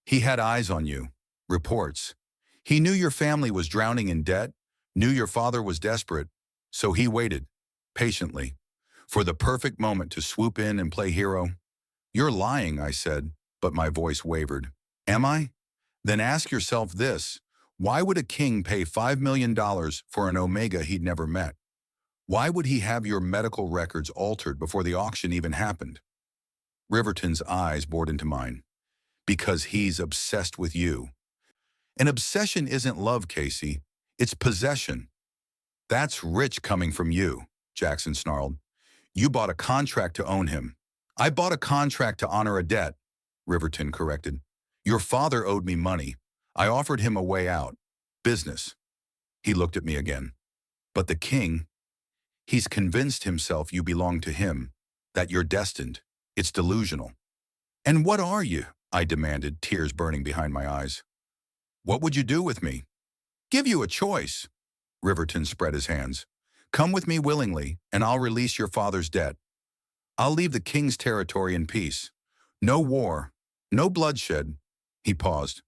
A: He had eyes on you. Reports. He knew your family was drowning in debt, knew your father was desperate, so he waited, patiently, for the perfect moment to swoop in and play hero. You're lying, I said, but my voice wavered. Am I? Then ask yourself this. Why would a king pay $5 million for an Omega he'd never met? Why would he have your medical records altered before the auction even happened? Riverton's eyes bored into mine. Because he's obsessed with you. An obsession isn't love, Casey. It's possession. That's rich coming from you, Jackson snarled. You bought a contract to own him. I bought a contract to honor a debt, Riverton corrected. Your father owed me money. I offered him a way out. Business. He looked at me again. But the king, he's convinced himself you belong to him, that you're destined. It's delusional. And what are you? I demanded, tears burning behind my eyes. What would you do with me? Give you a choice. Riverton spread his hands. Come with me willingly, and I'll release your father's debt. I'll leave the king's territory in peace. No war, no bloodshed. He paused.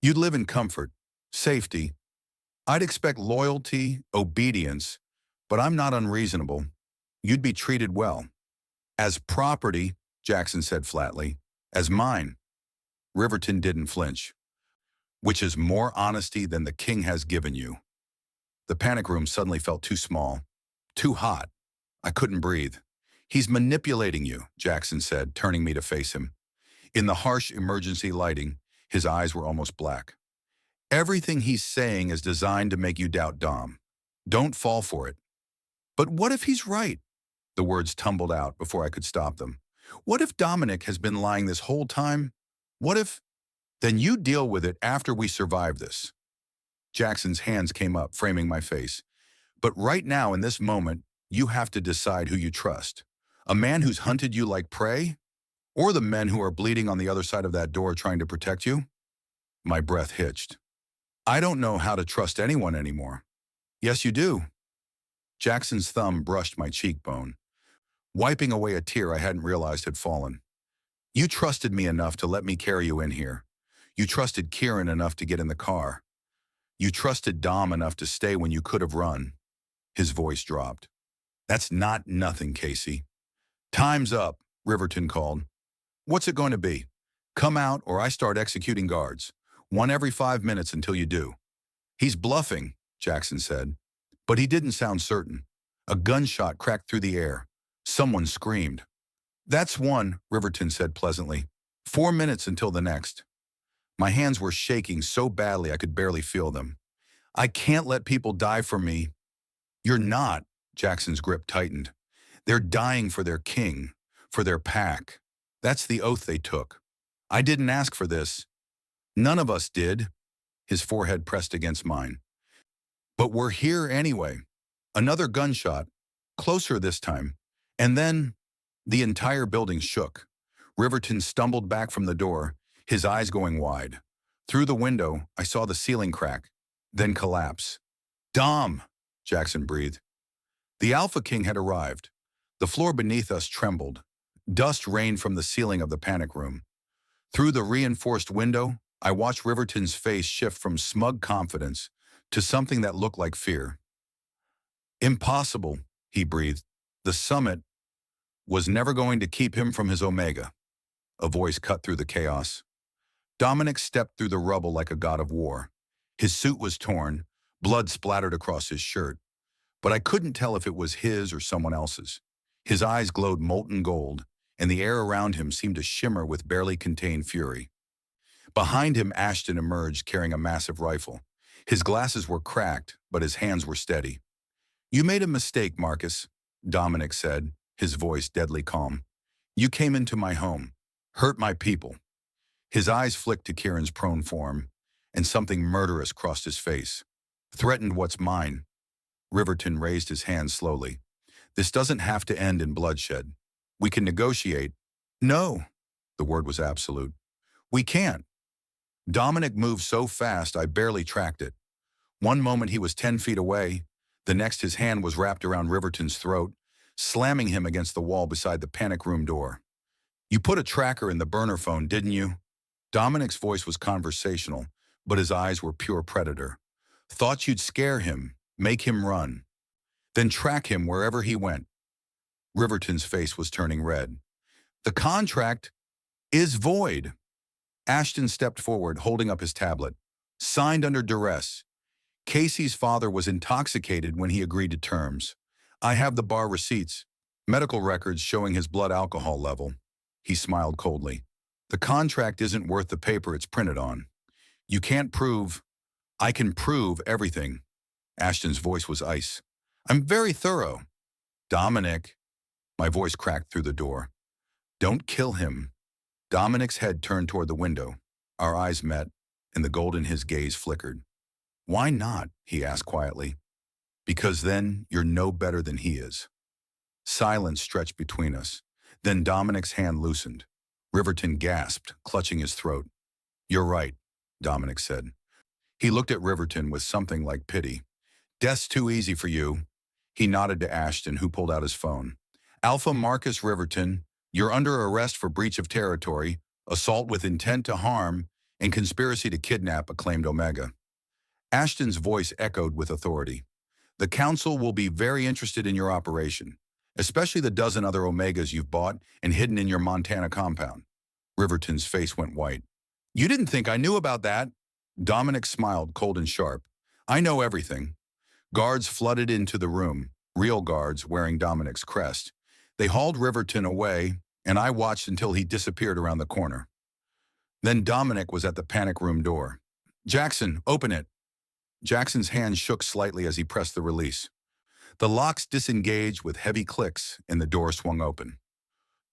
A: You'd live in comfort, safety. I'd expect loyalty, obedience, but I'm not unreasonable. You'd be treated well. As property, Jackson said flatly, as mine. Riverton didn't flinch. Which is more honesty than the king has given you. The panic room suddenly felt too small, too hot. I couldn't breathe. He's manipulating you, Jackson said, turning me to face him. In the harsh emergency lighting, his eyes were almost black. Everything he's saying is designed to make you doubt Dom. Don't fall for it. But what if he's right? The words tumbled out before I could stop them. What if Dominic has been lying this whole time? What if... Then you deal with it after we survive this. Jackson's hands came up, framing my face. But right now, in this moment, you have to decide who you trust. A man who's hunted you like prey? Or the men who are bleeding on the other side of that door trying to protect you? My breath hitched. I don't know how to trust anyone anymore. Yes, you do. Jackson's thumb brushed my cheekbone, wiping away a tear I hadn't realized had fallen. You trusted me enough to let me carry you in here. You trusted Kieran enough to get in the car. You trusted Dom enough to stay when you could have run. His voice dropped. That's not nothing, Casey. Time's up, Riverton called. What's it going to be? Come out or I start executing guards. 1 every 5 minutes until you do. He's bluffing, Jackson said. But he didn't sound certain. A gunshot cracked through the air. Someone screamed. That's one, Riverton said pleasantly. 4 minutes until the next. My hands were shaking so badly I could barely feel them. I can't let people die for me. You're not, Jackson's grip tightened. They're dying for their king, for their pack. That's the oath they took. I didn't ask for this. None of us did. His forehead pressed against mine. But we're here anyway. Another gunshot, closer this time. And then the entire building shook. Riverton stumbled back from the door, his eyes going wide. Through the window, I saw the ceiling crack, then collapse. Dom, Jackson breathed. The Alpha King had arrived. The floor beneath us trembled. Dust rained from the ceiling of the panic room. Through the reinforced window, I watched Riverton's face shift from smug confidence to something that looked like fear. Impossible, he breathed. The summit was never going to keep him from his Omega. A voice cut through the chaos. Dominic stepped through the rubble like a god of war. His suit was torn, blood splattered across his shirt. But I couldn't tell if it was his or someone else's. His eyes glowed molten gold, and the air around him seemed to shimmer with barely contained fury. Behind him, Ashton emerged carrying a massive rifle. His glasses were cracked, but his hands were steady. You made a mistake, Marcus, Dominic said, his voice deadly calm. You came into my home, hurt my people. His eyes flicked to Kieran's prone form, and something murderous crossed his face. Threatened what's mine. Riverton raised his hand slowly. This doesn't have to end in bloodshed. We can negotiate. No, the word was absolute. We can't. Dominic moved so fast I barely tracked it. One moment he was 10 feet away, the next his hand was wrapped around Riverton's throat, slamming him against the wall beside the panic room door. You put a tracker in the burner phone, didn't you? Dominic's voice was conversational, but his eyes were pure predator. Thought you'd scare him, make him run, then track him wherever he went. Riverton's face was turning red. The contract is void. Ashton stepped forward, holding up his tablet. Signed under duress. Casey's father was intoxicated when he agreed to terms. I have the bar receipts, medical records showing his blood alcohol level. He smiled coldly. The contract isn't worth the paper it's printed on. You can't prove. I can prove everything. Ashton's voice was ice. I'm very thorough. Dominic. My voice cracked through the door. Don't kill him. Dominic's head turned toward the window. Our eyes met, and the gold in his gaze flickered. Why not? He asked quietly. Because then you're no better than he is. Silence stretched between us. Then Dominic's hand loosened. Riverton gasped, clutching his throat. You're right, Dominic said. He looked at Riverton with something like pity. Death's too easy for you. He nodded to Ashton, who pulled out his phone. Alpha Marcus Riverton, you're under arrest for breach of territory, assault with intent to harm, and conspiracy to kidnap, acclaimed Omega. Ashton's voice echoed with authority. The council will be very interested in your operation, especially the dozen other Omegas you've bought and hidden in your Montana compound. Riverton's face went white. You didn't think I knew about that? Dominic smiled, cold and sharp. I know everything. Guards flooded into the room, real guards wearing Dominic's crest. They hauled Riverton away, and I watched until he disappeared around the corner. Then Dominic was at the panic room door. Jackson, open it. Jackson's hand shook slightly as he pressed the release. The locks disengaged with heavy clicks, and the door swung open.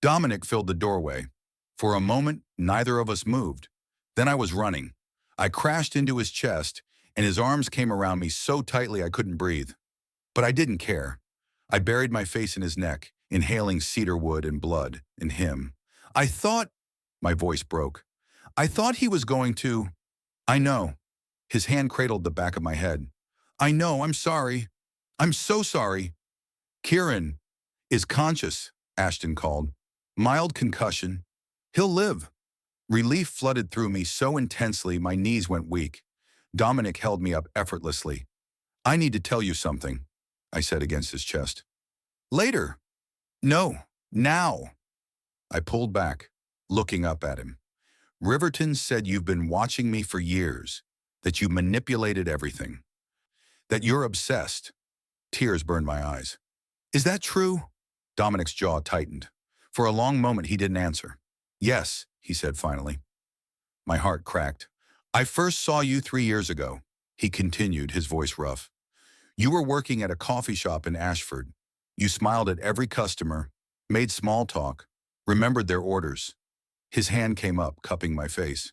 A: Dominic filled the doorway. For a moment, neither of us moved. Then I was running. I crashed into his chest, and his arms came around me so tightly I couldn't breathe. But I didn't care. I buried my face in his neck, inhaling cedar wood and blood and him. I thought, my voice broke. I thought he was going to. I know. His hand cradled the back of my head. I know, I'm sorry. I'm so sorry. Kieran is conscious, Ashton called. Mild concussion. He'll live. Relief flooded through me so intensely my knees went weak. Dominic held me up effortlessly. I need to tell you something, I said against his chest. Later. No, now. I pulled back, looking up at him. Riverton said you've been watching me for years, that you manipulated everything, that you're obsessed. Tears burned my eyes. Is that true? Dominic's jaw tightened. For a long moment, he didn't answer. Yes, he said finally. My heart cracked. I first saw you 3 years ago, he continued, his voice rough. You were working at a coffee shop in Ashford. You smiled at every customer, made small talk, remembered their orders. His hand came up, cupping my face.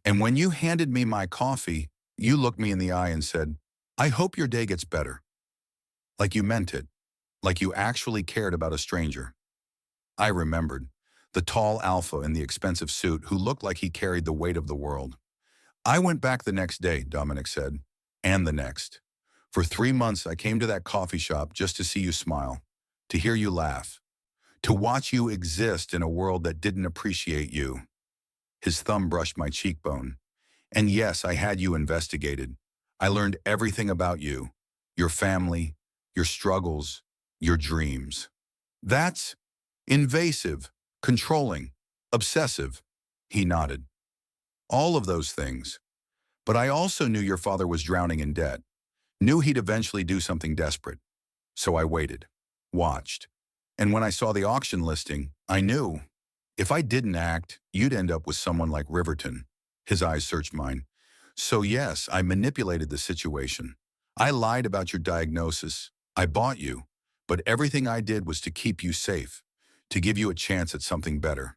A: And when you handed me my coffee, you looked me in the eye and said, I hope your day gets better. Like you meant it. Like you actually cared about a stranger. I remembered. The tall alpha in the expensive suit who looked like he carried the weight of the world. I went back the next day, Dominic said. And the next. For 3 months, I came to that coffee shop just to see you smile, to hear you laugh, to watch you exist in a world that didn't appreciate you. His thumb brushed my cheekbone. And yes, I had you investigated. I learned everything about you, your family, your struggles, your dreams. That's invasive, controlling, obsessive. He nodded. All of those things. But I also knew your father was drowning in debt. Knew he'd eventually do something desperate. So I waited, watched. And when I saw the auction listing, I knew. If I didn't act, you'd end up with someone like Riverton. His eyes searched mine. So yes, I manipulated the situation. I lied about your diagnosis. I bought you. But everything I did was to keep you safe. to give you a chance at something better.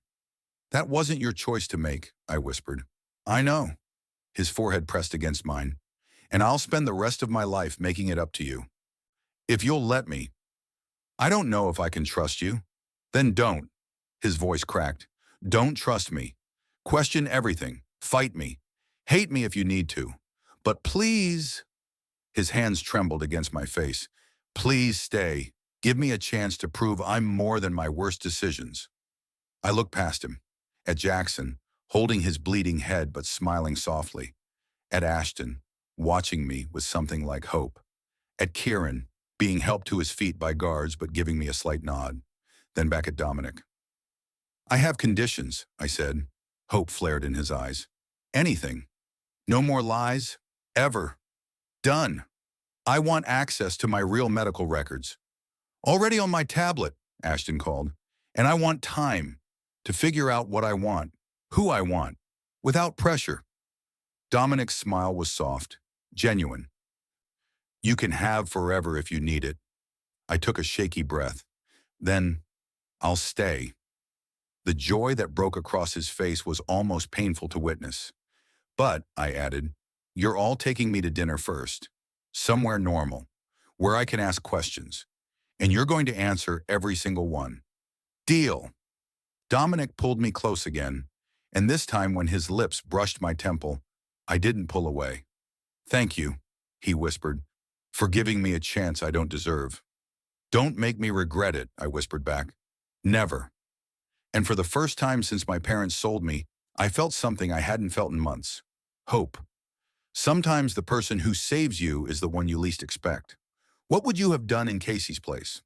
A: That wasn't your choice to make, I whispered. I know. His forehead pressed against mine. And I'll spend the rest of my life making it up to you. If you'll let me. I don't know if I can trust you. Then don't. His voice cracked. Don't trust me. Question everything. Fight me. Hate me if you need to. But please. His hands trembled against my face. Please stay. Give me a chance to prove I'm more than my worst decisions. I looked past him. At Jackson, holding his bleeding head but smiling softly. At Ashton, watching me with something like hope. At Kieran, being helped to his feet by guards but giving me a slight nod. Then back at Dominic. I have conditions, I said. Hope flared in his eyes. Anything. No more lies. Ever. Done. I want access to my real medical records. Already on my tablet, Ashton called. And I want time to figure out what I want, who I want, without pressure. Dominic's smile was soft, genuine. You can have forever if you need it. I took a shaky breath. Then, I'll stay. The joy that broke across his face was almost painful to witness. But, I added, you're all taking me to dinner first. Somewhere normal, where I can ask questions. And you're going to answer every single one. Deal. Dominic pulled me close again, and this time when his lips brushed my temple, I didn't pull away. Thank you, he whispered, for giving me a chance I don't deserve. Don't make me regret it, I whispered back. Never. And for the first time since my parents sold me, I felt something I hadn't felt in months. Hope. Sometimes the person who saves you is the one you least expect. What would you have done in Casey's place?